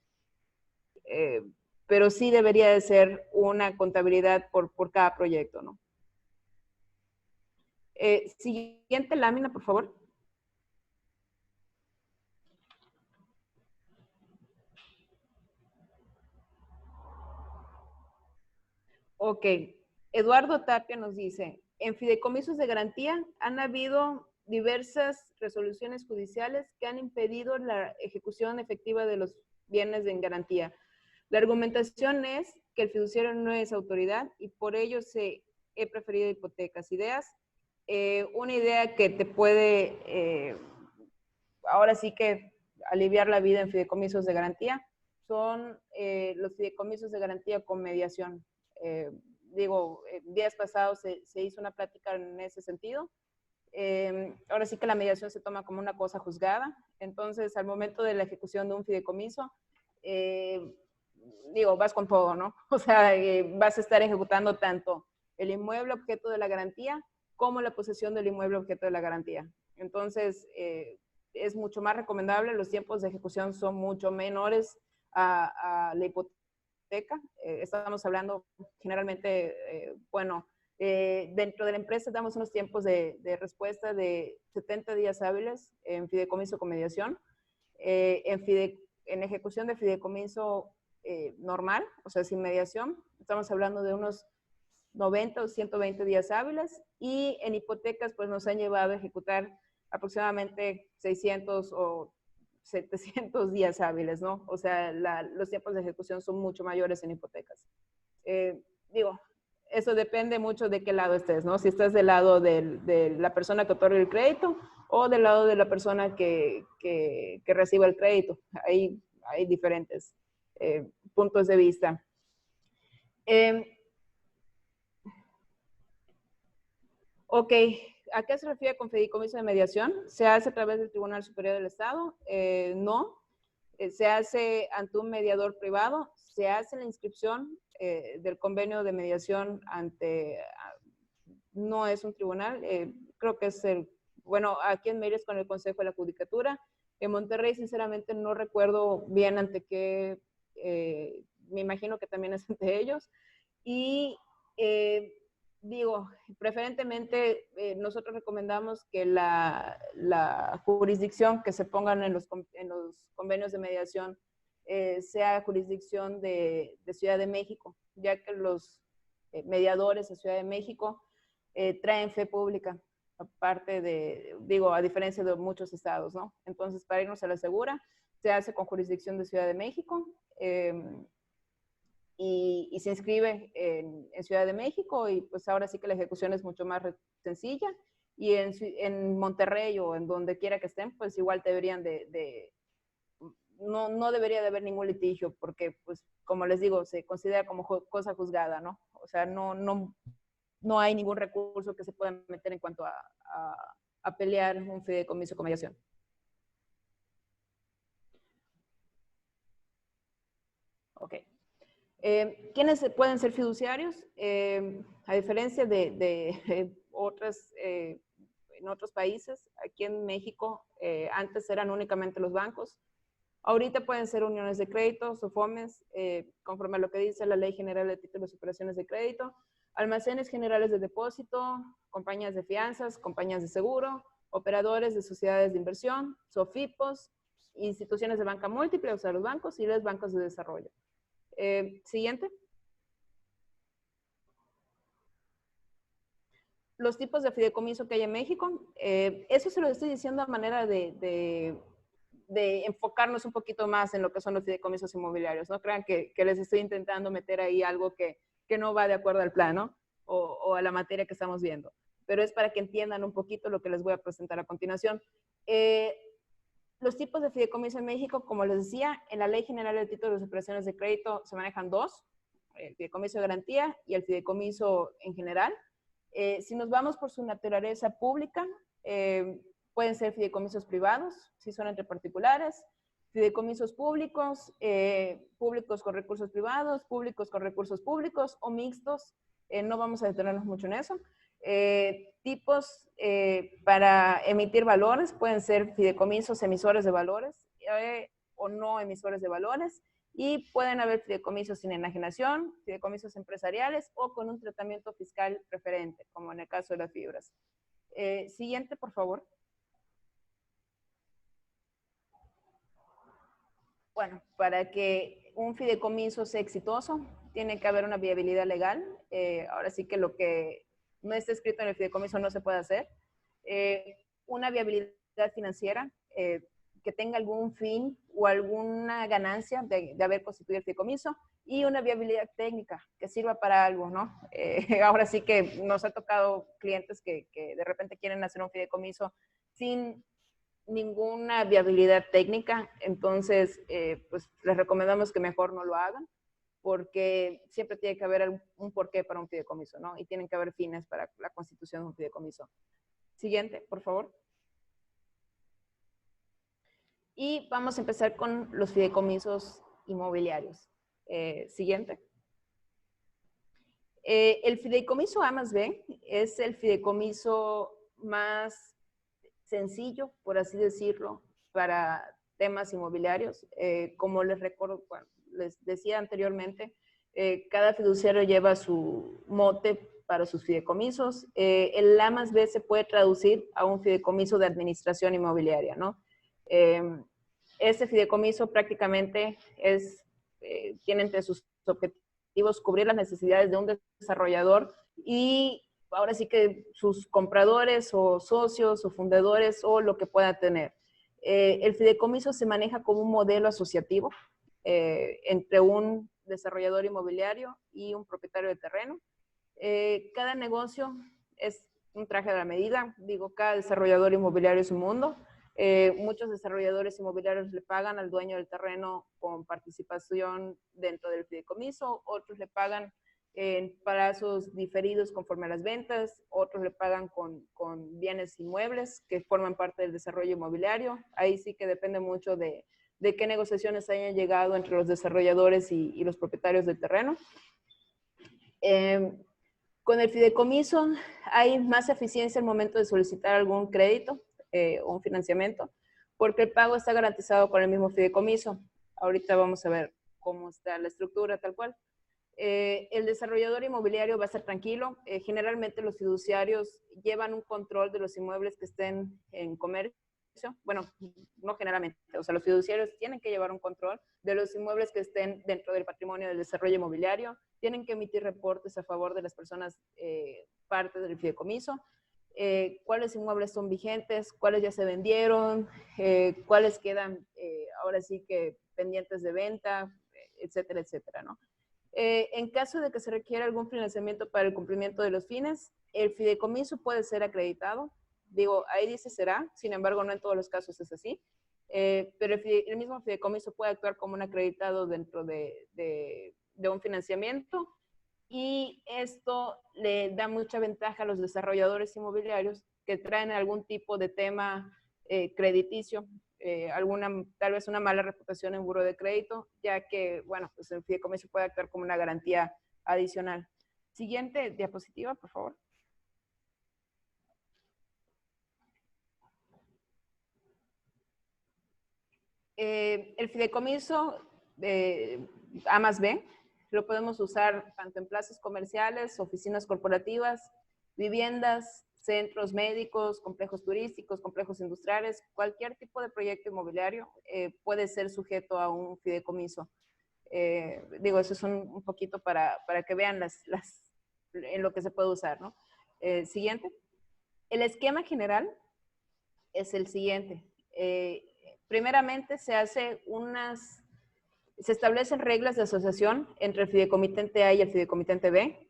Pero sí debería de ser una contabilidad por cada proyecto, ¿no? Siguiente lámina, por favor. Ok, Eduardo Tapia nos dice, en fideicomisos de garantía han habido diversas resoluciones judiciales que han impedido la ejecución efectiva de los bienes en garantía. La argumentación es que el fiduciario no es autoridad y por ello he preferido hipotecas. Una idea que te puede, ahora sí que aliviar la vida en fideicomisos de garantía, son los fideicomisos de garantía con mediación. Días pasados se hizo una plática en ese sentido. Ahora sí que la mediación se toma como una cosa juzgada. Entonces, al momento de la ejecución de un fideicomiso, vas con todo, ¿no? O sea, vas a estar ejecutando tanto el inmueble objeto de la garantía como la posesión del inmueble objeto de la garantía. Entonces, es mucho más recomendable, los tiempos de ejecución son mucho menores a la hipoteca. Estamos hablando generalmente, dentro de la empresa damos unos tiempos de respuesta de 70 días hábiles en fideicomiso con mediación. En ejecución de fideicomiso normal, o sea, sin mediación, estamos hablando de unos 90 o 120 días hábiles, y en hipotecas pues nos han llevado a ejecutar aproximadamente 600 o 700 días hábiles, ¿no? O sea, los tiempos de ejecución son mucho mayores en hipotecas. Digo, eso depende mucho de qué lado estés, ¿no? Si estás del lado de la persona que otorga el crédito o del lado de la persona que recibe el crédito. Hay diferentes puntos de vista. Ok, ¿a qué se refiere con fideicomiso de mediación? ¿Se hace a través del Tribunal Superior del Estado? No. Se hace ante un mediador privado. Se hace la inscripción del convenio de mediación ante... no es un tribunal, creo que es aquí en Mérida es con el Consejo de la Judicatura. En Monterrey, sinceramente, no recuerdo bien ante qué, me imagino que también es ante ellos. Y digo, preferentemente nosotros recomendamos que la jurisdicción que se pongan en los convenios de mediación sea jurisdicción de Ciudad de México, ya que los mediadores de Ciudad de México traen fe pública, aparte de, digo, a diferencia de muchos estados, ¿no? Entonces, para irnos a la segura, se hace con jurisdicción de Ciudad de México y se inscribe en Ciudad de México, y pues ahora sí que la ejecución es mucho más sencilla, y en Monterrey o en donde quiera que estén, pues igual deberían no debería de haber ningún litigio, porque pues como les digo, se considera como cosa juzgada, ¿no? O sea, no hay ningún recurso que se pueda meter en cuanto a pelear un fideicomiso con mediación. Ok. ¿Quiénes pueden ser fiduciarios? A diferencia de otras, en otros países, aquí en México, antes eran únicamente los bancos. Ahorita pueden ser uniones de crédito, SOFOMES, conforme a lo que dice la Ley General de Títulos y Operaciones de Crédito, almacenes generales de depósito, compañías de fianzas, compañías de seguro, operadores de sociedades de inversión, SOFIPOS, instituciones de banca múltiple, o sea, los bancos, y los bancos de desarrollo. Siguiente. Los tipos de fideicomiso que hay en México. Eso se lo estoy diciendo a manera de enfocarnos un poquito más en lo que son los fideicomisos inmobiliarios. No crean que les estoy intentando meter ahí algo que no va de acuerdo al plan, ¿no? O a la materia que estamos viendo. Pero es para que entiendan un poquito lo que les voy a presentar a continuación. Los tipos de fideicomiso en México, como les decía, en la Ley General de Títulos y Operaciones de Crédito se manejan dos, el fideicomiso de garantía y el fideicomiso en general. Si nos vamos por su naturaleza pública, pueden ser fideicomisos privados, si son entre particulares, fideicomisos públicos, públicos con recursos privados, públicos con recursos públicos o mixtos. No vamos a detenernos mucho en eso. Tipos para emitir valores pueden ser fideicomisos emisores de valores o no emisores de valores, y pueden haber fideicomisos sin enajenación, fideicomisos empresariales o con un tratamiento fiscal preferente, como en el caso de las fibras. Siguiente, por favor. Bueno, para que un fideicomiso sea exitoso, tiene que haber una viabilidad legal. Ahora sí que lo que no está escrito en el fideicomiso no se puede hacer. Una viabilidad financiera que tenga algún fin o alguna ganancia de haber constituido el fideicomiso, y una viabilidad técnica que sirva para algo, ¿no? Ahora sí que nos ha tocado clientes que de repente quieren hacer un fideicomiso sin ninguna viabilidad técnica, entonces pues les recomendamos que mejor no lo hagan, porque siempre tiene que haber un porqué para un fideicomiso, ¿no? Y tienen que haber fines para la constitución de un fideicomiso. Siguiente, por favor. Y vamos a empezar con los fideicomisos inmobiliarios. Siguiente. El fideicomiso A más B es el fideicomiso más sencillo, por así decirlo, para temas inmobiliarios. Como les recuerdo, bueno, les decía anteriormente, cada fiduciario lleva su mote para sus fideicomisos. El A más B se puede traducir a un fideicomiso de administración inmobiliaria, ¿no? Este fideicomiso prácticamente tiene entre sus objetivos cubrir las necesidades de un desarrollador y ahora sí que sus compradores o socios o fundadores o lo que pueda tener. El fideicomiso se maneja como un modelo asociativo entre un desarrollador inmobiliario y un propietario de terreno. Cada negocio es un traje de la medida. Digo, cada desarrollador inmobiliario es un mundo. Muchos desarrolladores inmobiliarios le pagan al dueño del terreno con participación dentro del fideicomiso, otros le pagan en plazos diferidos conforme a las ventas, otros le pagan con bienes inmuebles que forman parte del desarrollo inmobiliario. Ahí sí que depende mucho de qué negociaciones hayan llegado entre los desarrolladores y los propietarios del terreno. Con el fideicomiso hay más eficiencia al momento de solicitar algún crédito o un financiamiento, porque el pago está garantizado con el mismo fideicomiso. Ahorita vamos a ver cómo está la estructura tal cual. El desarrollador inmobiliario va a estar tranquilo. Generalmente los fiduciarios llevan un control de los inmuebles que estén en comercio. Bueno, no generalmente, o sea, los fiduciarios tienen que llevar un control de los inmuebles que estén dentro del patrimonio del desarrollo inmobiliario, tienen que emitir reportes a favor de las personas parte del fideicomiso, cuáles inmuebles son vigentes, cuáles ya se vendieron, cuáles quedan ahora sí que pendientes de venta, etcétera, etcétera, ¿no? En caso de que se requiera algún financiamiento para el cumplimiento de los fines, el fideicomiso puede ser acreditado. Digo, ahí dice será, sin embargo, no en todos los casos es así. Pero el mismo fideicomiso puede actuar como un acreditado dentro de un financiamiento y esto le da mucha ventaja a los desarrolladores inmobiliarios que traen algún tipo de tema crediticio, tal vez una mala reputación en buró de crédito, ya que, bueno, pues el fideicomiso puede actuar como una garantía adicional. Siguiente diapositiva, por favor. El fideicomiso A más B lo podemos usar tanto en plazas comerciales, oficinas corporativas, viviendas, centros médicos, complejos turísticos, complejos industriales, cualquier tipo de proyecto inmobiliario puede ser sujeto a un fideicomiso. Digo, eso es un poquito para que vean en lo que se puede usar, ¿no? Siguiente. El esquema general es el siguiente. Primeramente se establecen reglas de asociación entre el fideicomitente A y el fideicomitente B.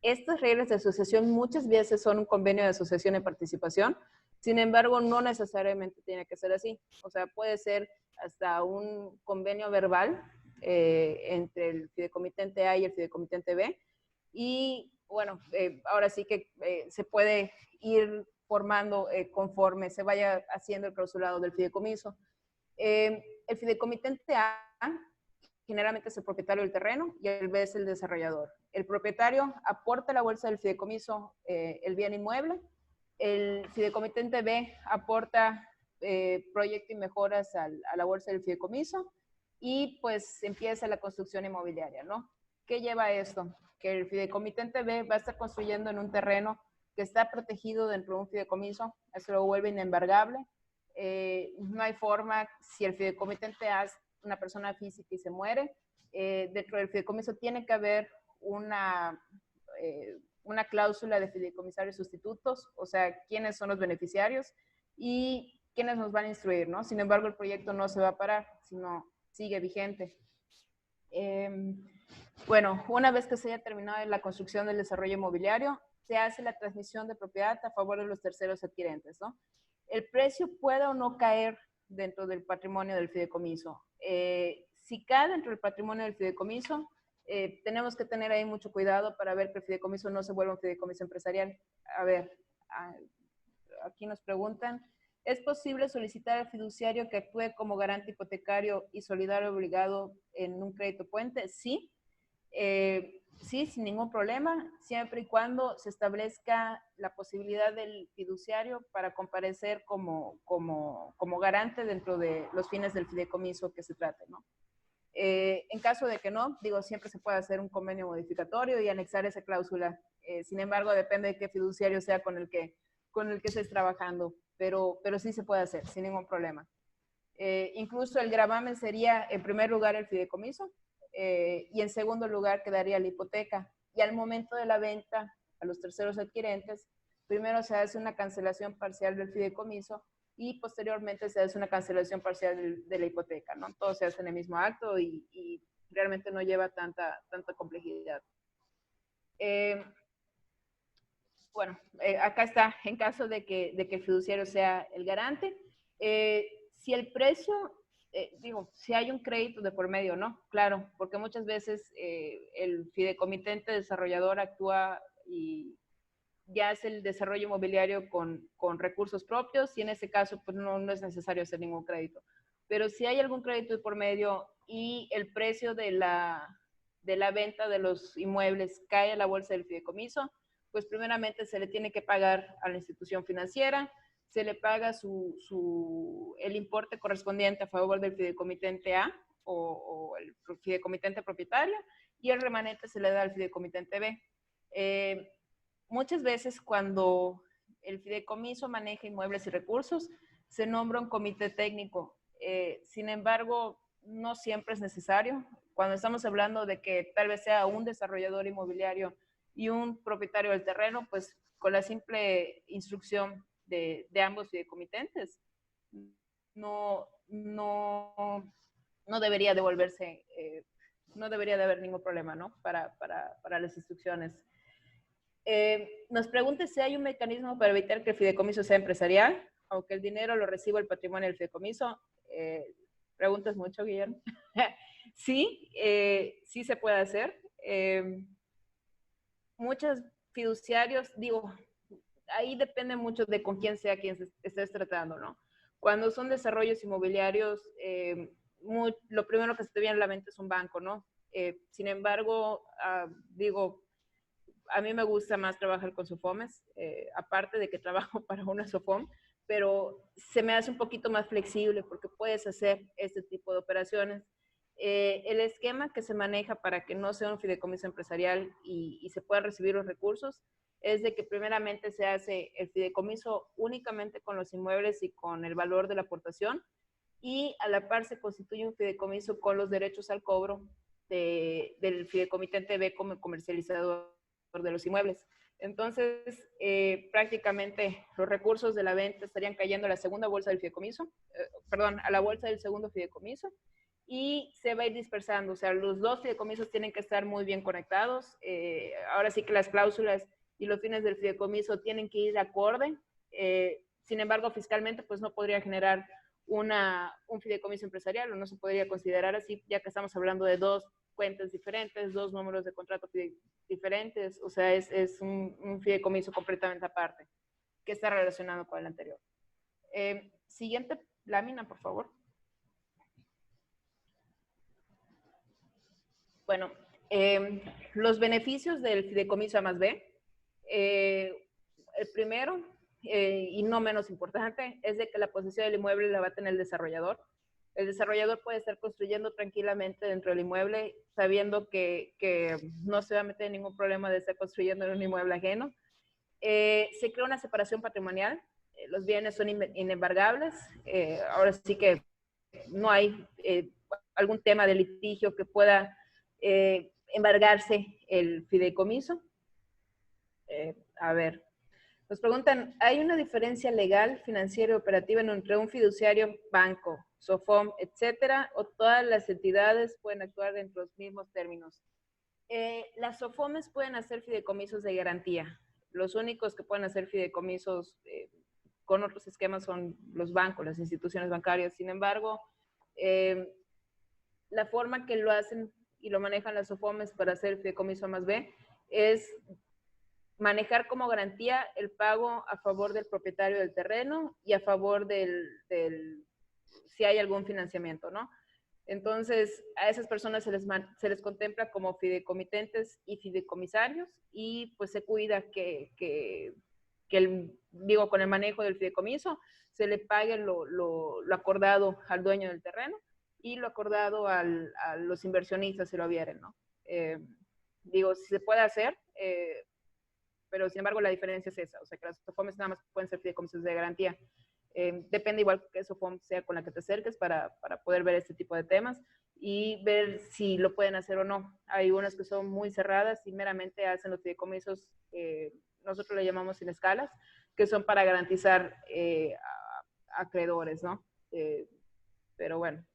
Estas reglas de asociación muchas veces son un convenio de asociación en participación, sin embargo, no necesariamente tiene que ser así. O sea, puede ser hasta un convenio verbal entre el fideicomitente A y el fideicomitente B. Y bueno, ahora sí que se puede ir formando conforme se vaya haciendo el clausulado del fideicomiso. El fideicomitente A generalmente es el propietario del terreno y el B es el desarrollador. El propietario aporta a la bolsa del fideicomiso el bien inmueble, el fideicomitente B aporta proyecto y mejoras a la bolsa del fideicomiso y pues empieza la construcción inmobiliaria, ¿no? ¿Qué lleva a esto? Que el fideicomitente B va a estar construyendo en un terreno que está protegido dentro de un fideicomiso, eso lo vuelve inembargable. No hay forma, si el fideicomitente A es una persona física y se muere, dentro del fideicomiso tiene que haber una cláusula de fideicomisarios sustitutos, o sea, quiénes son los beneficiarios y quiénes nos van a instruir, ¿no? Sin embargo, el proyecto no se va a parar, sino sigue vigente. Bueno, una vez que se haya terminado la construcción del desarrollo inmobiliario, se hace la transmisión de propiedad a favor de los terceros adquirentes, ¿no? El precio puede o no caer dentro del patrimonio del fideicomiso. Si cae dentro del patrimonio del fideicomiso, tenemos que tener ahí mucho cuidado para ver que el fideicomiso no se vuelva un fideicomiso empresarial. A ver, aquí nos preguntan, ¿es posible solicitar al fiduciario que actúe como garante hipotecario y solidario obligado en un crédito puente? Sí. sí, sin ningún problema, siempre y cuando se establezca la posibilidad del fiduciario para comparecer como garante dentro de los fines del fideicomiso que se trate, ¿no? En caso de que no, digo, siempre se puede hacer un convenio modificatorio y anexar esa cláusula. Sin embargo, depende de qué fiduciario sea con el que estés trabajando, pero sí se puede hacer sin ningún problema. Incluso el gravamen sería, en primer lugar, el fideicomiso, y en segundo lugar quedaría la hipoteca. Y al momento de la venta a los terceros adquirentes, primero se hace una cancelación parcial del fideicomiso y posteriormente se hace una cancelación parcial de la hipoteca, ¿no? Todo se hace en el mismo acto y realmente no lleva tanta complejidad. Bueno, acá está, en caso de que el fiduciario sea el garante. Si el precio, digo, si hay un crédito de por medio, ¿no? Claro, porque muchas veces el fideicomitente desarrollador actúa y ya hace el desarrollo inmobiliario con recursos propios y en ese caso pues no es necesario hacer ningún crédito. Pero si hay algún crédito de por medio y el precio de la venta de los inmuebles cae a la bolsa del fideicomiso, pues primeramente se le tiene que pagar a la institución financiera, se le paga el importe correspondiente a favor del fideicomitente A o el fideicomitente propietario y el remanente se le da al fideicomitente B. Muchas veces cuando el fideicomiso maneja inmuebles y recursos, se nombra un comité técnico. Sin embargo, no siempre es necesario. Cuando estamos hablando de que tal vez sea un desarrollador inmobiliario y un propietario del terreno, pues con la simple instrucción de ambos fideicomitentes, no debería devolverse, no debería de haber ningún problema, ¿no? Para las instrucciones. Nos pregunta si hay un mecanismo para evitar que el fideicomiso sea empresarial, aunque el dinero lo reciba el patrimonio del fideicomiso. Preguntas mucho, Guillermo. Sí, sí se puede hacer. Muchos fiduciarios, digo, ahí depende mucho de con quién sea quien estés tratando, ¿no? Cuando son desarrollos inmobiliarios, lo primero que se te viene a la mente es un banco, ¿no? Sin embargo, digo, a mí me gusta más trabajar con SOFOMES, aparte de que trabajo para una SOFOM, pero se me hace un poquito más flexible porque puedes hacer este tipo de operaciones. El esquema que se maneja para que no sea un fideicomiso empresarial y se puedan recibir los recursos es de que primeramente se hace el fideicomiso únicamente con los inmuebles y con el valor de la aportación y a la par se constituye un fideicomiso con los derechos al cobro del fideicomitente B como comercializador de los inmuebles. Entonces, prácticamente los recursos de la venta estarían cayendo a la segunda bolsa del fideicomiso, perdón, a la bolsa del segundo fideicomiso, y se va a ir dispersando. O sea, los dos fideicomisos tienen que estar muy bien conectados. Ahora sí que las cláusulas y los fines del fideicomiso tienen que ir acorde. Sin embargo, fiscalmente, pues no podría generar un fideicomiso empresarial o no se podría considerar así, ya que estamos hablando de dos cuentas diferentes, dos números de contrato diferentes, o sea, es un fideicomiso completamente aparte, que está relacionado con el anterior. Siguiente lámina, por favor. Bueno, los beneficios del fideicomiso A más B. El primero, y no menos importante, es de que la posesión del inmueble la va a tener el desarrollador. El desarrollador puede estar construyendo tranquilamente dentro del inmueble, sabiendo que no se va a meter en ningún problema de estar construyendo en un inmueble ajeno. Se crea una separación patrimonial, los bienes son inembargables, ahora sí que no hay algún tema de litigio que pueda embargarse el fideicomiso. A ver, nos preguntan, ¿hay una diferencia legal, financiera y operativa entre un fiduciario, banco, SOFOM, etcétera, o todas las entidades pueden actuar dentro de los mismos términos? Las SOFOMes pueden hacer fideicomisos de garantía. Los únicos que pueden hacer fideicomisos con otros esquemas son los bancos, las instituciones bancarias. Sin embargo, la forma que lo hacen y lo manejan las SOFOMes para hacer el fideicomiso A más B es manejar como garantía el pago a favor del propietario del terreno y a favor si hay algún financiamiento, ¿no? Entonces, a esas personas se les contempla como fideicomitentes y fideicomisarios y pues se cuida que digo, con el manejo del fideicomiso se le pague lo acordado al dueño del terreno y lo acordado a los inversionistas si lo vieren, ¿no? Digo, si se puede hacer, pero sin embargo la diferencia es esa, o sea que las SOFOMES nada más pueden ser fideicomisos de garantía. Depende igual que SOFOM sea con la que te acerques para poder ver este tipo de temas y ver si lo pueden hacer o no. Hay unas que son muy cerradas y meramente hacen los fideicomisos, nosotros le llamamos sin escalas, que son para garantizar a acreedores, ¿no? Pero bueno.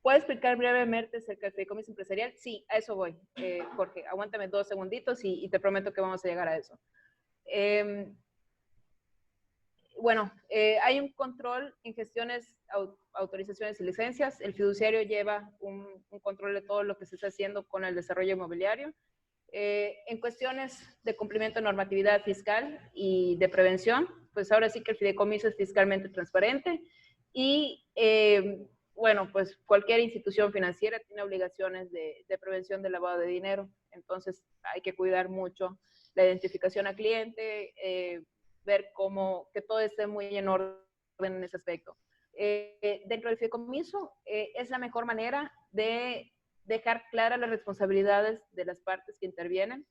¿Puedo explicar brevemente acerca del fideicomiso empresarial? Sí, a eso voy. Jorge, aguántame 2 segunditos y te prometo que vamos a llegar a eso. Bueno, hay un control en gestiones, autorizaciones y licencias. El fiduciario lleva un control de todo lo que se está haciendo con el desarrollo inmobiliario. En cuestiones de cumplimiento de normatividad fiscal y de prevención, pues ahora sí que el fideicomiso es fiscalmente transparente y bueno, pues cualquier institución financiera tiene obligaciones de prevención del lavado de dinero, entonces hay que cuidar mucho la identificación al cliente, ver cómo que todo esté muy en orden en ese aspecto. Dentro del fideicomiso es la mejor manera de dejar claras las responsabilidades de las partes que intervienen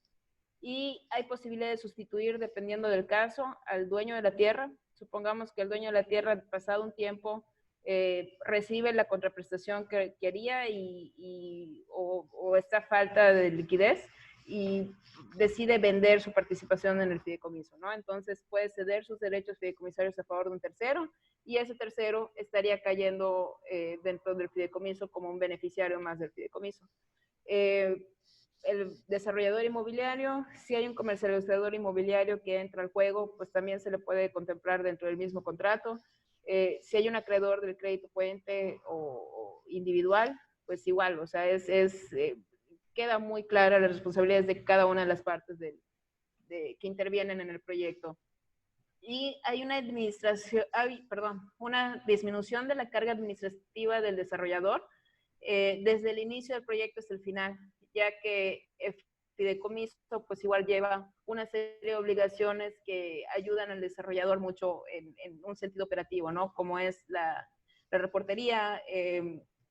y hay posibilidad de sustituir, dependiendo del caso, al dueño de la tierra. Supongamos que el dueño de la tierra, pasado un tiempo, recibe la contraprestación que quería o esta falta de liquidez y decide vender su participación en el fideicomiso, ¿no? Entonces puede ceder sus derechos fideicomisarios a favor de un tercero y ese tercero estaría cayendo dentro del fideicomiso como un beneficiario más del fideicomiso. El desarrollador inmobiliario, si hay un comercializador inmobiliario que entra al juego, pues también se le puede contemplar dentro del mismo contrato. Si hay un acreedor del crédito puente o individual, pues igual, o sea, queda muy clara las responsabilidades de cada una de las partes que intervienen en el proyecto. Y hay una una disminución de la carga administrativa del desarrollador desde el inicio del proyecto hasta el final, ya que el fideicomiso pues igual lleva una serie de obligaciones que ayudan al desarrollador mucho en un sentido operativo, ¿no? Como es la reportería,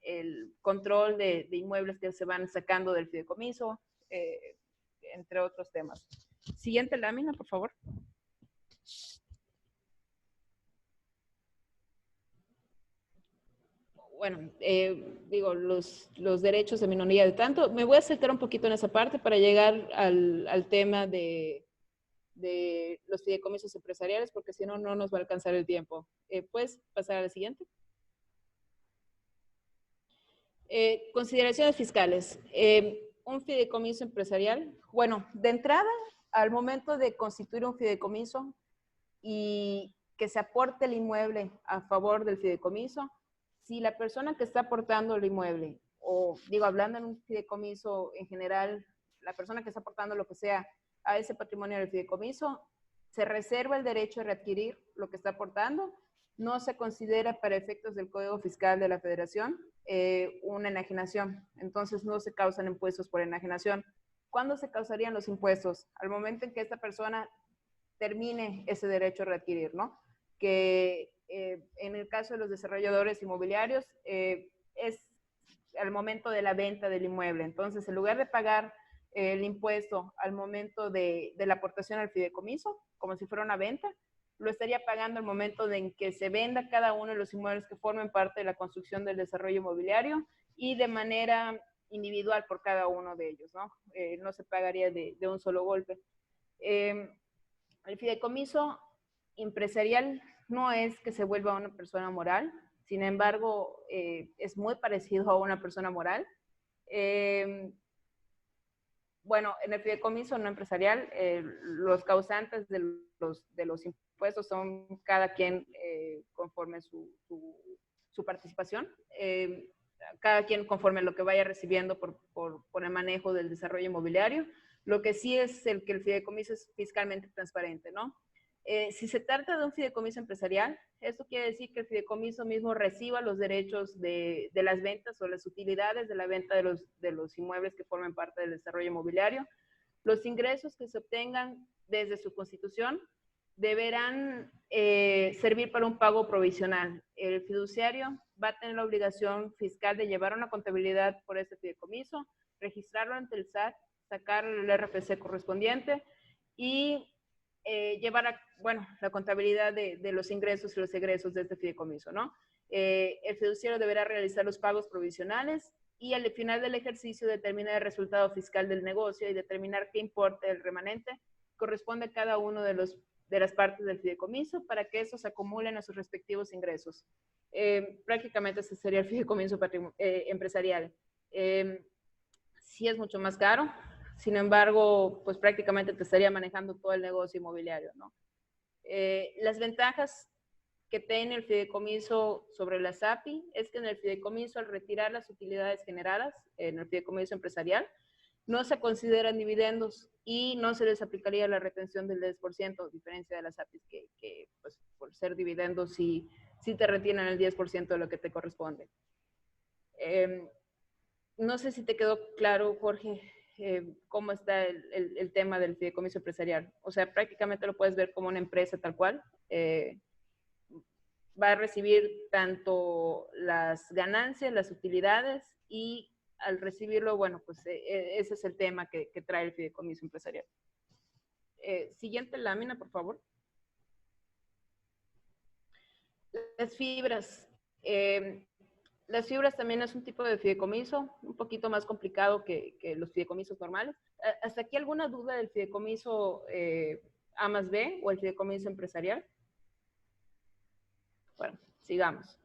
el control de inmuebles que se van sacando del fideicomiso, entre otros temas. Siguiente lámina, por favor. Bueno, digo, los derechos de minoría de tanto. Me voy a saltar un poquito en esa parte para llegar al tema de los fideicomisos empresariales, porque si no, no nos va a alcanzar el tiempo. ¿Puedes pasar a la siguiente? Consideraciones fiscales. Un fideicomiso empresarial. Bueno, de entrada, al momento de constituir un fideicomiso y que se aporte el inmueble a favor del fideicomiso, si la persona que está aportando el inmueble, o digo, hablando en un fideicomiso en general, la persona que está aportando lo que sea a ese patrimonio del fideicomiso, se reserva el derecho a readquirir lo que está aportando, no se considera para efectos del Código Fiscal de la Federación una enajenación, entonces no se causan impuestos por enajenación. ¿Cuándo se causarían los impuestos? Al momento en que esta persona termine ese derecho a readquirir, ¿no? Que en el caso de los desarrolladores inmobiliarios es al momento de la venta del inmueble. Entonces, en lugar de pagar el impuesto al momento de la aportación al fideicomiso, como si fuera una venta, lo estaría pagando al momento en que se venda cada uno de los inmuebles que formen parte de la construcción del desarrollo inmobiliario y de manera individual por cada uno de ellos, ¿no? No se pagaría de un solo golpe. El fideicomiso empresarial no es que se vuelva una persona moral, sin embargo, es muy parecido a una persona moral. Bueno, en el fideicomiso no empresarial, los causantes de los impuestos son cada quien conforme su participación, cada quien conforme lo que vaya recibiendo por el manejo del desarrollo inmobiliario. Lo que sí es que el fideicomiso es fiscalmente transparente, ¿no? Si se trata de un fideicomiso empresarial, esto quiere decir que el fideicomiso mismo reciba los derechos de las ventas o las utilidades de la venta de los inmuebles que forman parte del desarrollo inmobiliario. Los ingresos que se obtengan desde su constitución deberán servir para un pago provisional. El fiduciario va a tener la obligación fiscal de llevar una contabilidad por este fideicomiso, registrarlo ante el SAT, sacar el RFC correspondiente y llevar la contabilidad de los ingresos y los egresos de este fideicomiso, ¿no? El fiduciario deberá realizar los pagos provisionales y al final del ejercicio determinar el resultado fiscal del negocio y determinar qué importe el remanente corresponde a cada uno de las partes del fideicomiso para que esos acumulen a sus respectivos ingresos. Prácticamente ese sería el fideicomiso empresarial. Sí es mucho más caro, sin embargo, pues prácticamente te estaría manejando todo el negocio inmobiliario, ¿no? Las ventajas que tiene el fideicomiso sobre la SAPI es que en el fideicomiso, al retirar las utilidades generadas en el fideicomiso empresarial, no se consideran dividendos y no se les aplicaría la retención del 10%, a diferencia de las APIs que pues, por ser dividendos sí te retienen el 10% de lo que te corresponde. No sé si te quedó claro, Jorge, cómo está el tema del fideicomiso empresarial. O sea, prácticamente lo puedes ver como una empresa tal cual. Va a recibir tanto las ganancias, las utilidades y al recibirlo, bueno, pues ese es el tema que trae el fideicomiso empresarial. Siguiente lámina, por favor. Las fibras. Las fibras también es un tipo de fideicomiso, un poquito más complicado que los fideicomisos normales. ¿Hasta aquí alguna duda del fideicomiso A más B o el fideicomiso empresarial? Bueno, sigamos.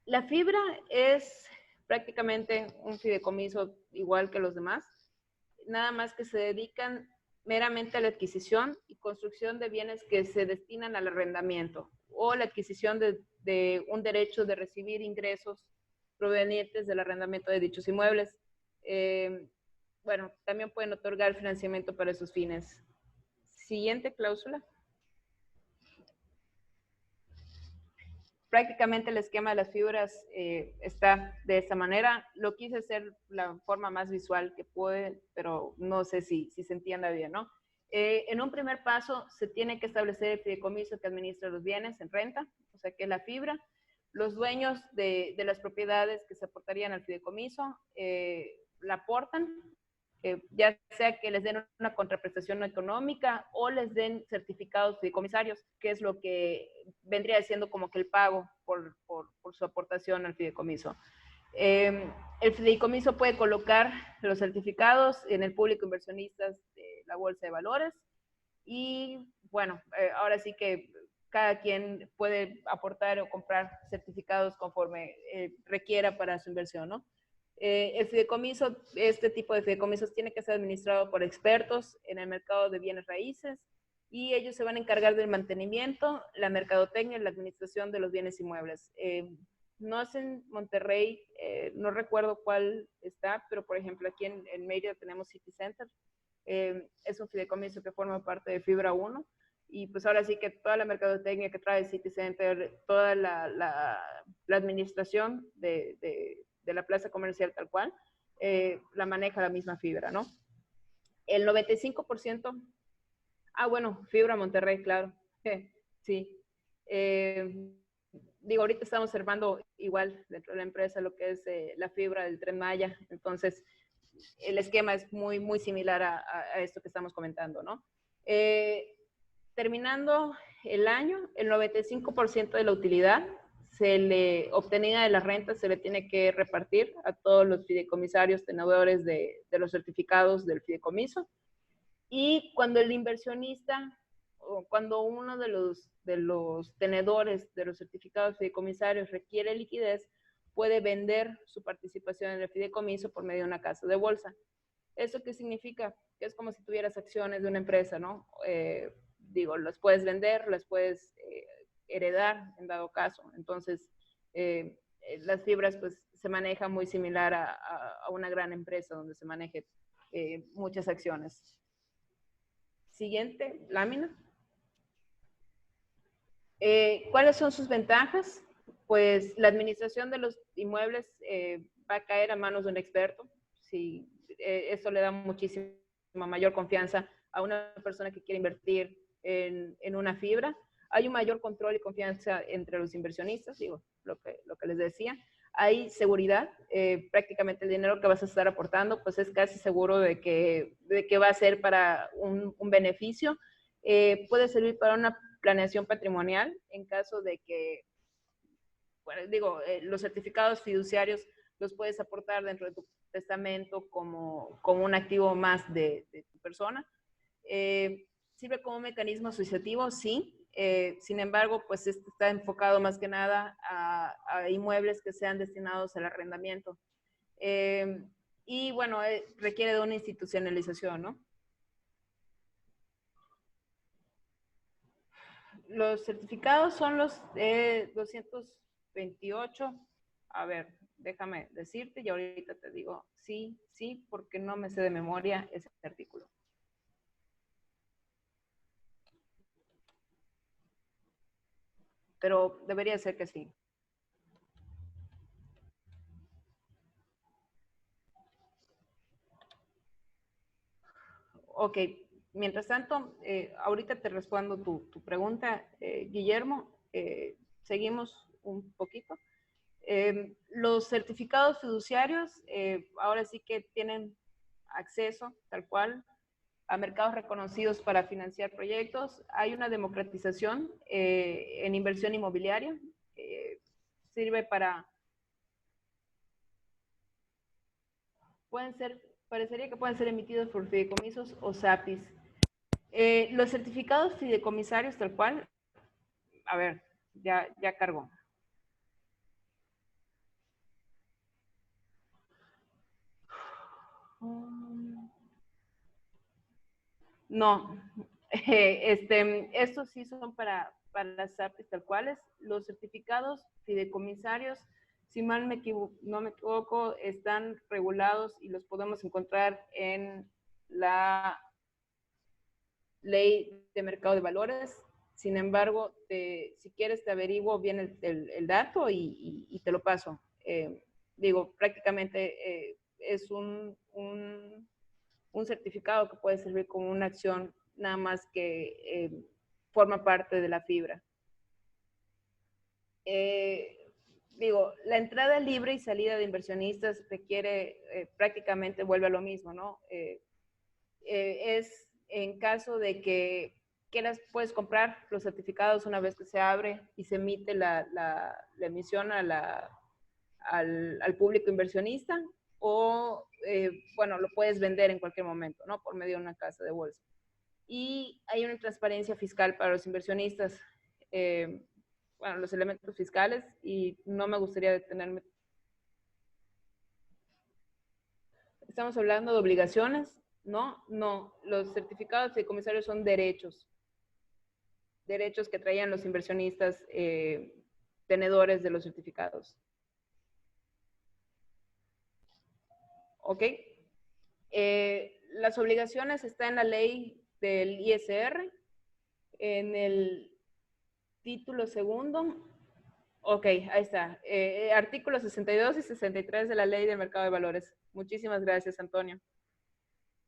La fibra es prácticamente un fideicomiso igual que los demás, nada más que se dedican meramente a la adquisición y construcción de bienes que se destinan al arrendamiento o la adquisición de un derecho de recibir ingresos provenientes del arrendamiento de dichos inmuebles. Bueno, también pueden otorgar financiamiento para esos fines. Siguiente cláusula. Prácticamente el esquema de las fibras está de esta manera. Lo quise hacer la forma más visual que pude, pero no sé si se entienda bien, ¿no? En un primer paso se tiene que establecer el fideicomiso que administra los bienes en renta, o sea que es la fibra. Los dueños de las propiedades que se aportarían al fideicomiso la aportan, ya sea que les den una contraprestación económica o les den certificados fideicomisarios, que es lo que vendría siendo como que el pago por su aportación al fideicomiso. El fideicomiso puede colocar los certificados en el público inversionistas de la bolsa de valores y bueno, ahora sí que cada quien puede aportar o comprar certificados conforme requiera para su inversión, ¿no? El fideicomiso, este tipo de fideicomisos tiene que ser administrado por expertos en el mercado de bienes raíces y ellos se van a encargar del mantenimiento, la mercadotecnia y la administración de los bienes inmuebles. No es en Monterrey, no recuerdo cuál está, pero por ejemplo aquí en Mérida tenemos City Center. Es un fideicomiso que forma parte de Fibra 1 y pues ahora sí que toda la mercadotecnia que trae City Center, toda la administración de la plaza comercial tal cual, la maneja la misma Fibra, ¿no? El 95%, bueno, Fibra Monterrey, claro, sí. Digo, ahorita estamos observando igual dentro de la empresa lo que es la fibra del Tren Maya, entonces el esquema es muy, muy similar a esto que estamos comentando, ¿no? Terminando el año, el 95% de la utilidad obtenida de las rentas se le tiene que repartir a todos los fideicomisarios tenedores de los certificados del fideicomiso. Y cuando el inversionista o cuando uno de los tenedores de los certificados fideicomisarios requiere liquidez, puede vender su participación en el fideicomiso por medio de una casa de bolsa. ¿Eso qué significa? Que es como si tuvieras acciones de una empresa, ¿no? Digo, las puedes vender, las puedes heredar en dado caso. Entonces, las fibras pues se maneja muy similar a una gran empresa donde se maneje muchas acciones. Siguiente lámina. ¿Cuáles son sus ventajas? Pues la administración de los inmuebles va a caer a manos de un experto. Sí, eso le da muchísima mayor confianza a una persona que quiere invertir en una fibra. Hay un mayor control y confianza entre los inversionistas, digo, lo que les decía. Hay seguridad, prácticamente el dinero que vas a estar aportando, pues es casi seguro de que va a ser para un beneficio. Puede servir para una planeación patrimonial en caso de que, bueno, digo, los certificados fiduciarios los puedes aportar dentro de tu testamento como un activo más de tu persona. Sirve como mecanismo asociativo, sí. Sin embargo, pues este está enfocado más que nada a inmuebles que sean destinados al arrendamiento. Y bueno, requiere de una institucionalización, ¿no? Los certificados son los 228. A ver, déjame decirte y ahorita te digo sí, porque no me sé de memoria ese artículo. Pero debería ser que sí. Ok, mientras tanto, ahorita te respondo tu pregunta, Guillermo. Seguimos un poquito. Los certificados fiduciarios ahora sí que tienen acceso, tal cual, a mercados reconocidos para financiar proyectos. Hay una democratización en inversión inmobiliaria. Sirve para... Parecería que pueden ser emitidos por fideicomisos o SAPIs. Los certificados fideicomisarios, tal cual, a ver, ya cargó. No, estos sí son para las SAPIs tal cuales. Los certificados fideicomisarios, si mal no me equivoco, están regulados y los podemos encontrar en la Ley de Mercado de Valores. Sin embargo, si quieres te averiguo bien el dato y te lo paso. Digo, prácticamente es un certificado que puede servir como una acción nada más que forma parte de la fibra. Digo, la entrada libre y salida de inversionistas requiere, prácticamente vuelve a lo mismo, ¿no? Es en caso de que puedes comprar los certificados una vez que se abre y se emite la emisión al público inversionista, o, bueno, lo puedes vender en cualquier momento, ¿no? Por medio de una casa de bolsa. Y hay una transparencia fiscal para los inversionistas, bueno, los elementos fiscales, y no me gustaría detenerme. Estamos hablando de obligaciones, ¿no? No, los certificados fideicomisarios son derechos que traían los inversionistas tenedores de los certificados. ¿Ok? Las obligaciones están en la ley del ISR, en el título segundo. Ok, ahí está. Artículos 62 y 63 de la ley del mercado de valores. Muchísimas gracias, Antonio.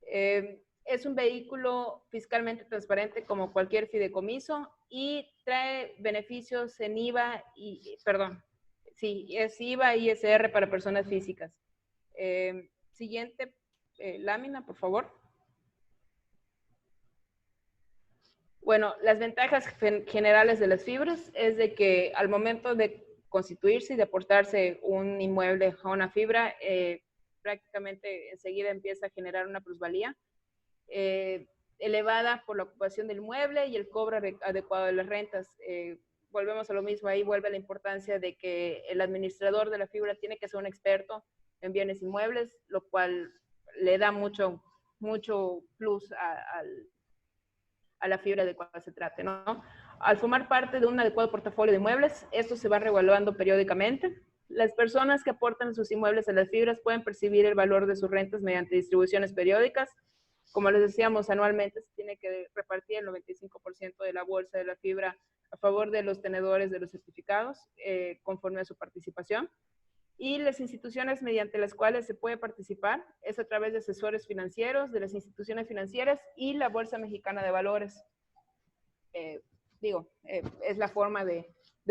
Es un vehículo fiscalmente transparente como cualquier fideicomiso y trae beneficios en IVA y, perdón, sí, es IVA y ISR para personas físicas. Siguiente lámina, por favor. Bueno, las ventajas generales de las fibras es de que al momento de constituirse y de aportarse un inmueble a una fibra, prácticamente enseguida empieza a generar una plusvalía elevada por la ocupación del inmueble y el cobro adecuado de las rentas. Volvemos a lo mismo, ahí vuelve la importancia de que el administrador de la fibra tiene que ser un experto en bienes inmuebles, lo cual le da mucho plus a la fibra de cual se trate, ¿no? Al formar parte de un adecuado portafolio de inmuebles, esto se va revaluando periódicamente. Las personas que aportan sus inmuebles a las fibras pueden percibir el valor de sus rentas mediante distribuciones periódicas. como les decíamos, anualmente se tiene que repartir el 95% de la bolsa de la fibra a favor de los tenedores de los certificados, conforme a su participación. Y las instituciones mediante las cuales se puede participar es a través de asesores financieros, de las instituciones financieras y la Bolsa Mexicana de Valores. Es la forma de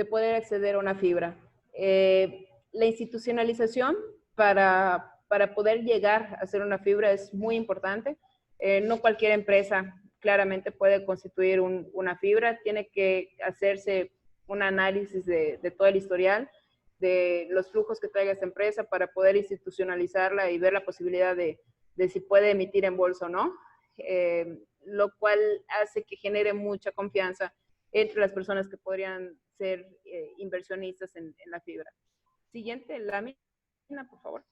poder acceder a una fibra. La institucionalización para poder llegar a ser una fibra es muy importante. No cualquier empresa claramente puede constituir una fibra, tiene que hacerse un análisis de todo el historial, de los flujos que traiga esta empresa para poder institucionalizarla y ver la posibilidad de si puede emitir en bolsa o no, lo cual hace que genere mucha confianza entre las personas que podrían ser inversionistas en la fibra. Siguiente lámina, por favor.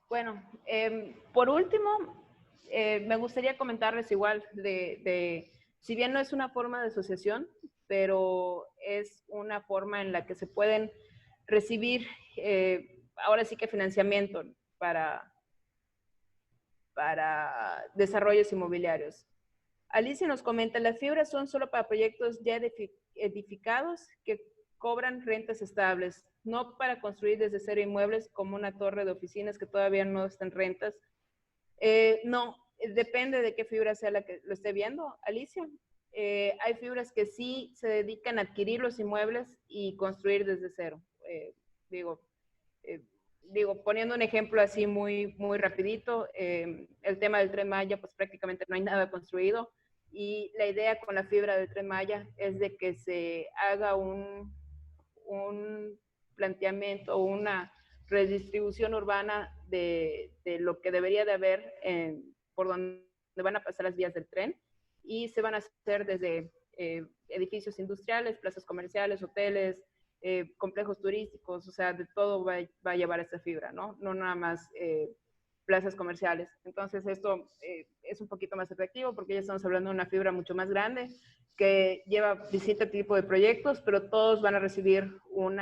Bueno, por último, me gustaría comentarles igual si bien no es una forma de asociación, pero es una forma en la que se pueden recibir, ahora sí que financiamiento para desarrollos inmobiliarios. Alicia nos comenta, las fibras son solo para proyectos ya edificados que cobran rentas estables, no para construir desde cero inmuebles como una torre de oficinas que todavía no están rentas. No, depende de qué fibra sea la que lo esté viendo, Alicia. Hay fibras que sí se dedican a adquirir los inmuebles y construir desde cero. Poniendo un ejemplo así muy rapidito, el tema del Tren Maya, pues prácticamente no hay nada construido, y la idea con la fibra del Tren Maya es de que se haga un planteamiento, una redistribución urbana de lo que debería de haber por donde van a pasar las vías del tren, y se van a hacer desde edificios industriales, plazas comerciales, hoteles, complejos turísticos, o sea, de todo va a llevar esta fibra, ¿no? No nada más plazas comerciales. Entonces esto es un poquito más efectivo porque ya estamos hablando de una fibra mucho más grande que lleva distinto tipo de proyectos, pero todos van a recibir un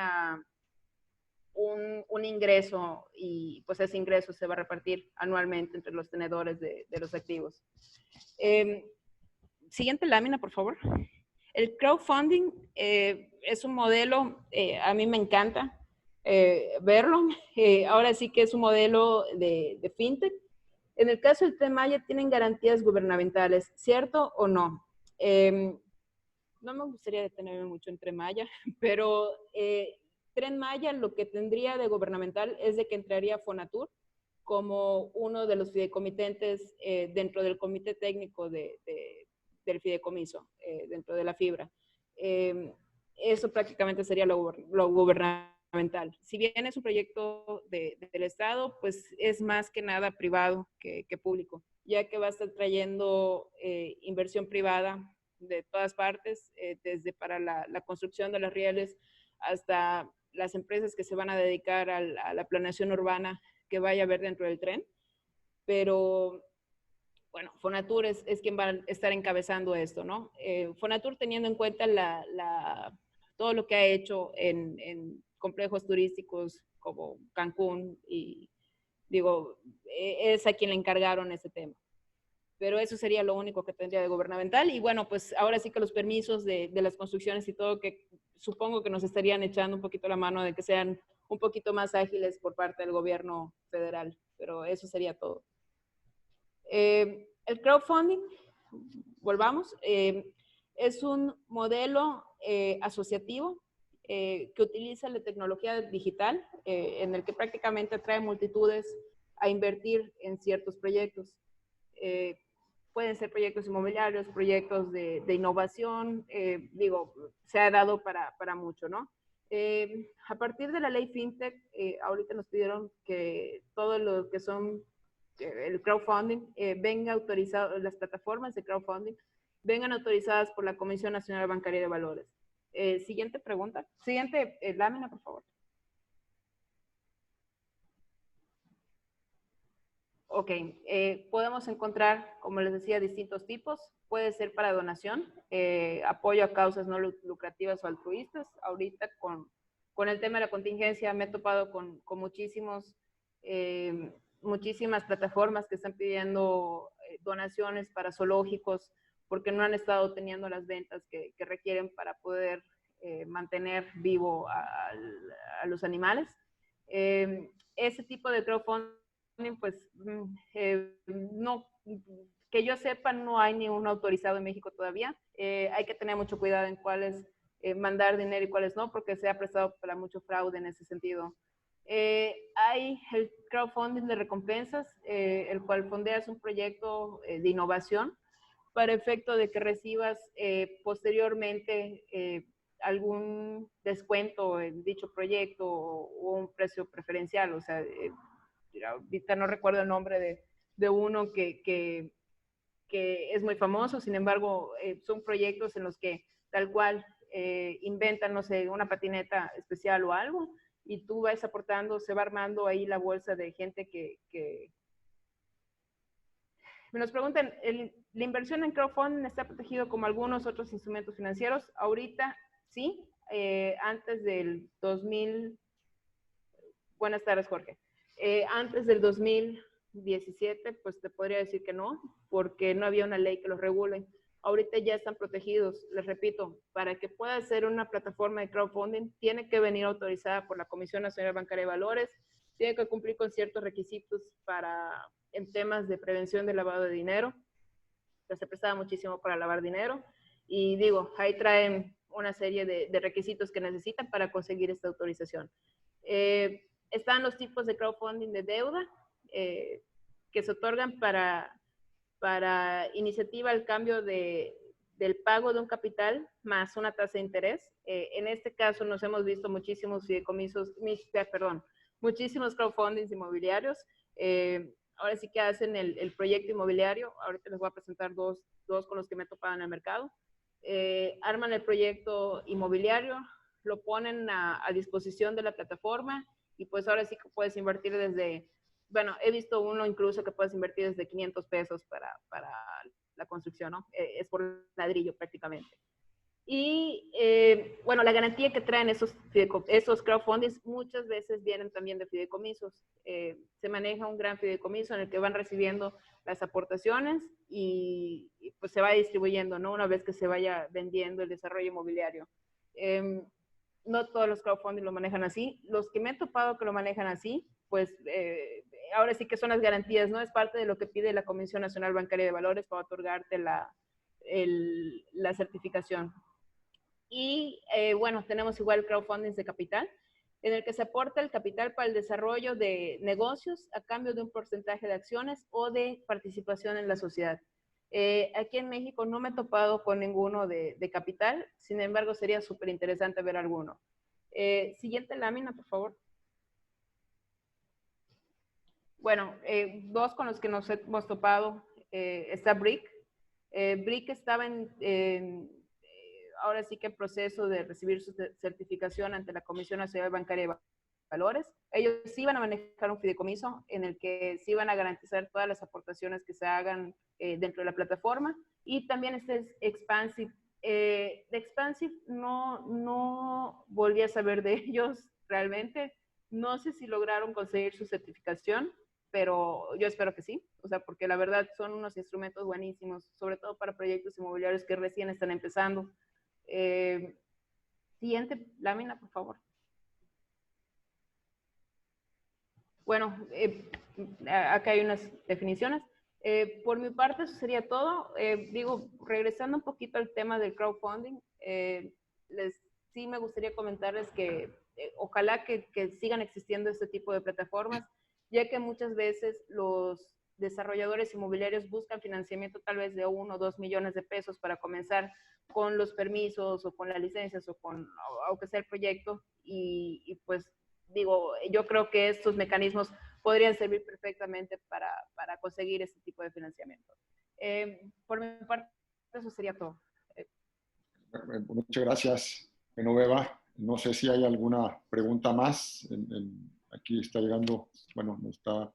ingreso, y pues ese ingreso se va a repartir anualmente entre los tenedores de los activos. Siguiente lámina, por favor. El crowdfunding es un modelo, a mí me encanta verlo. Ahora sí que es un modelo de fintech. En el caso del Tren Maya tienen garantías gubernamentales, ¿cierto o no? No me gustaría detenerme mucho en Tren Maya, pero Tren Maya lo que tendría de gubernamental es de que entraría Fonatur como uno de los fideicomitentes dentro del comité técnico del fideicomiso, dentro de la fibra. Eso prácticamente sería lo gubernamental. Si bien es un proyecto del Estado, pues es más que nada privado que público, ya que va a estar trayendo inversión privada de todas partes, desde para la construcción de los rieles hasta las empresas que se van a dedicar a la planeación urbana que vaya a haber dentro del tren. Pero bueno, Fonatur es quien va a estar encabezando esto, ¿no? Fonatur, teniendo en cuenta todo lo que ha hecho en complejos turísticos como Cancún, y es a quien le encargaron ese tema. Pero eso sería lo único que tendría de gubernamental. Y bueno, pues ahora sí que los permisos de las construcciones y todo, que supongo que nos estarían echando un poquito la mano de que sean un poquito más ágiles por parte del gobierno federal, pero eso sería todo. El crowdfunding, volvamos, es un modelo asociativo que utiliza la tecnología digital, en el que prácticamente atrae multitudes a invertir en ciertos proyectos. Pueden ser proyectos inmobiliarios, proyectos de innovación, se ha dado para mucho, ¿no? A partir de la ley FinTech, ahorita nos pidieron que todo lo que son el crowdfunding venga autorizado, las plataformas de crowdfunding vengan autorizadas por la Comisión Nacional Bancaria de Valores. Siguiente pregunta. Siguiente lámina, por favor. Ok, podemos encontrar, como les decía, distintos tipos. Puede ser para donación, apoyo a causas no lucrativas o altruistas. Ahorita con el tema de la contingencia me he topado con muchísimos muchísimas plataformas que están pidiendo donaciones para zoológicos porque no han estado teniendo las ventas que requieren para poder mantener vivo a los animales. Ese tipo de crowdfunding, pues, no, que yo sepa, no hay ni uno autorizado en México todavía. Hay que tener mucho cuidado en cuáles mandar dinero y cuáles no, porque se ha prestado para mucho fraude en ese sentido. Hay el crowdfunding de recompensas, el cual fondeas un proyecto de innovación para efecto de que recibas posteriormente algún descuento en dicho proyecto o un precio preferencial. O sea, ahorita no recuerdo el nombre de uno que es muy famoso, sin embargo, son proyectos en los que tal cual inventan, no sé, una patineta especial o algo, y tú vas aportando, se va armando ahí la bolsa de gente que... Me nos preguntan, ¿la inversión en crowdfunding está protegido como algunos otros instrumentos financieros? Ahorita sí, antes del 2000... Buenas tardes, Jorge. Antes del 2017, pues te podría decir que no, porque no había una ley que los regule. Ahorita ya están protegidos. Les repito, para que pueda ser una plataforma de crowdfunding, tiene que venir autorizada por la Comisión Nacional Bancaria de Valores, tiene que cumplir con ciertos requisitos en temas de prevención del lavado de dinero, que se prestaba muchísimo para lavar dinero. Y digo, ahí traen una serie de requisitos que necesitan para conseguir esta autorización. Están los tipos de crowdfunding de deuda que se otorgan para iniciativa al cambio del pago de un capital más una tasa de interés. En este caso nos hemos visto muchísimos fideicomisos, muchísimos crowdfundings inmobiliarios. Ahora sí que hacen el proyecto inmobiliario. Ahorita les voy a presentar dos con los que me he topado en el mercado. Arman el proyecto inmobiliario, lo ponen a disposición de la plataforma y pues ahora sí que puedes invertir desde, bueno, he visto uno incluso que puedes invertir desde 500 pesos para la construcción, ¿no? Es por ladrillo prácticamente. Y bueno, la garantía que traen esos crowdfundings muchas veces vienen también de fideicomisos. Se maneja un gran fideicomiso en el que van recibiendo las aportaciones y pues se va distribuyendo, ¿no? Una vez que se vaya vendiendo el desarrollo inmobiliario. No todos los crowdfunding lo manejan así. Los que me he topado que lo manejan así, pues ahora sí que son las garantías, ¿no? Es parte de lo que pide la Comisión Nacional Bancaria de Valores para otorgarte la certificación. Y bueno, tenemos igual crowdfunding de capital, en el que se aporta el capital para el desarrollo de negocios a cambio de un porcentaje de acciones o de participación en la sociedad. Aquí en México no me he topado con ninguno de capital, sin embargo sería súper interesante ver alguno. Siguiente lámina, por favor. Bueno, dos con los que nos hemos topado está Brick. Brick estaba ahora sí que en proceso de recibir su certificación ante la Comisión Nacional Bancaria de Valores. Ellos sí iban a manejar un fideicomiso en el que sí iban a garantizar todas las aportaciones que se hagan dentro de la plataforma. Y también este es Expansive. De Expansive no volví a saber de ellos realmente. No sé si lograron conseguir su certificación, pero yo espero que sí. O sea, porque la verdad son unos instrumentos buenísimos, sobre todo para proyectos inmobiliarios que recién están empezando. Siguiente lámina, por favor. Bueno, acá hay unas definiciones. Por mi parte, eso sería todo. Digo, regresando un poquito al tema del crowdfunding, sí me gustaría comentarles que ojalá que sigan existiendo este tipo de plataformas, ya que muchas veces los desarrolladores inmobiliarios buscan financiamiento tal vez de 1 o 2 millones de pesos para comenzar con los permisos o con las licencias o aunque sea el proyecto y pues digo, yo creo que estos mecanismos podrían servir perfectamente para conseguir este tipo de financiamiento. Por mi parte, eso sería todo. Muchas gracias, Genoveva. No sé si hay alguna pregunta más. Aquí está llegando, bueno, está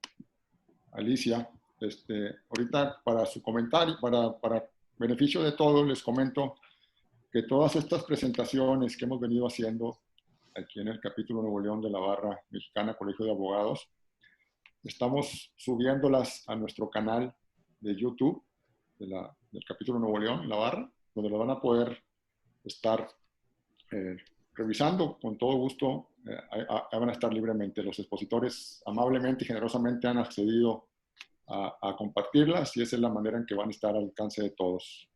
Alicia. Ahorita para su comentario, para beneficio de todos, les comento que todas estas presentaciones que hemos venido haciendo aquí en el capítulo Nuevo León de la Barra Mexicana Colegio de Abogados, estamos subiéndolas a nuestro canal de YouTube del capítulo Nuevo León, en la barra, donde lo van a poder estar revisando con todo gusto. Van a estar libremente. Los expositores amablemente y generosamente han accedido a compartirlas y esa es la manera en que van a estar al alcance de todos.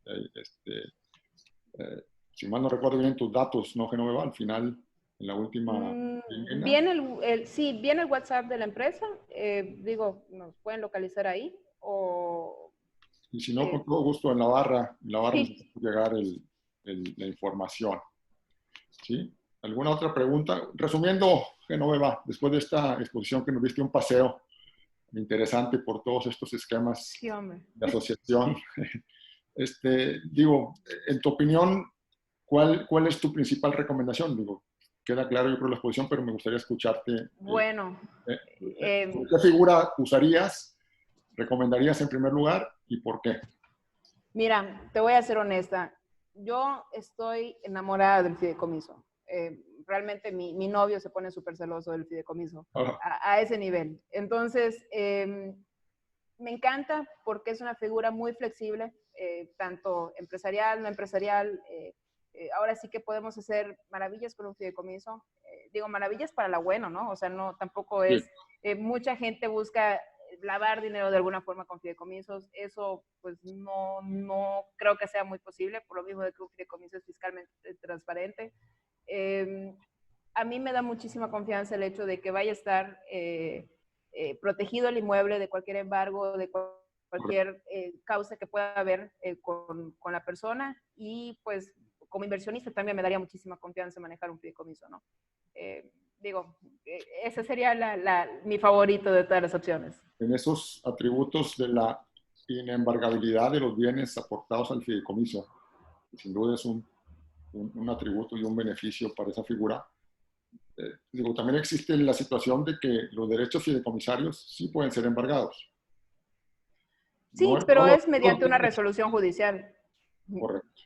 Si mal no recuerdo bien tus datos, ¿no, Genoveva? Al final, en la última... Sí, viene el WhatsApp de la empresa. Digo, nos pueden localizar ahí o... Y si no, con todo gusto en la barra sí. nos hace llegar la información. ¿Sí? ¿Alguna otra pregunta? Resumiendo, Genoveva, después de esta exposición que nos diste un paseo interesante por todos estos esquemas Sí, de asociación, digo, en tu opinión, ¿cuál es tu principal recomendación? Digo, queda claro yo creo la exposición, pero me gustaría escucharte. Bueno. ¿Qué figura usarías, recomendarías en primer lugar y por qué? Mira, te voy a ser honesta. Yo estoy enamorada del fideicomiso. Realmente mi novio se pone súper celoso del fideicomiso a ese nivel. Entonces, me encanta porque es una figura muy flexible, tanto empresarial, no empresarial. Ahora sí que podemos hacer maravillas con un fideicomiso. Digo, maravillas para la buena, ¿no? O sea, no, tampoco es... mucha gente busca lavar dinero de alguna forma con fideicomisos. Eso, pues, no creo que sea muy posible, por lo mismo de que un fideicomiso es fiscalmente transparente. A mí me da muchísima confianza el hecho de que vaya a estar protegido el inmueble de cualquier embargo, de cualquier causa que pueda haber con la persona y pues como inversionista también me daría muchísima confianza manejar un fideicomiso, ¿no? Digo, ese sería mi favorito de todas las opciones. En esos atributos de la inembargabilidad de los bienes aportados al fideicomiso, que sin duda es un atributo y un beneficio para esa figura, digo, también existe la situación de que los derechos fideicomisarios sí pueden ser embargados. Sí, pero es mediante una resolución judicial. Correcto.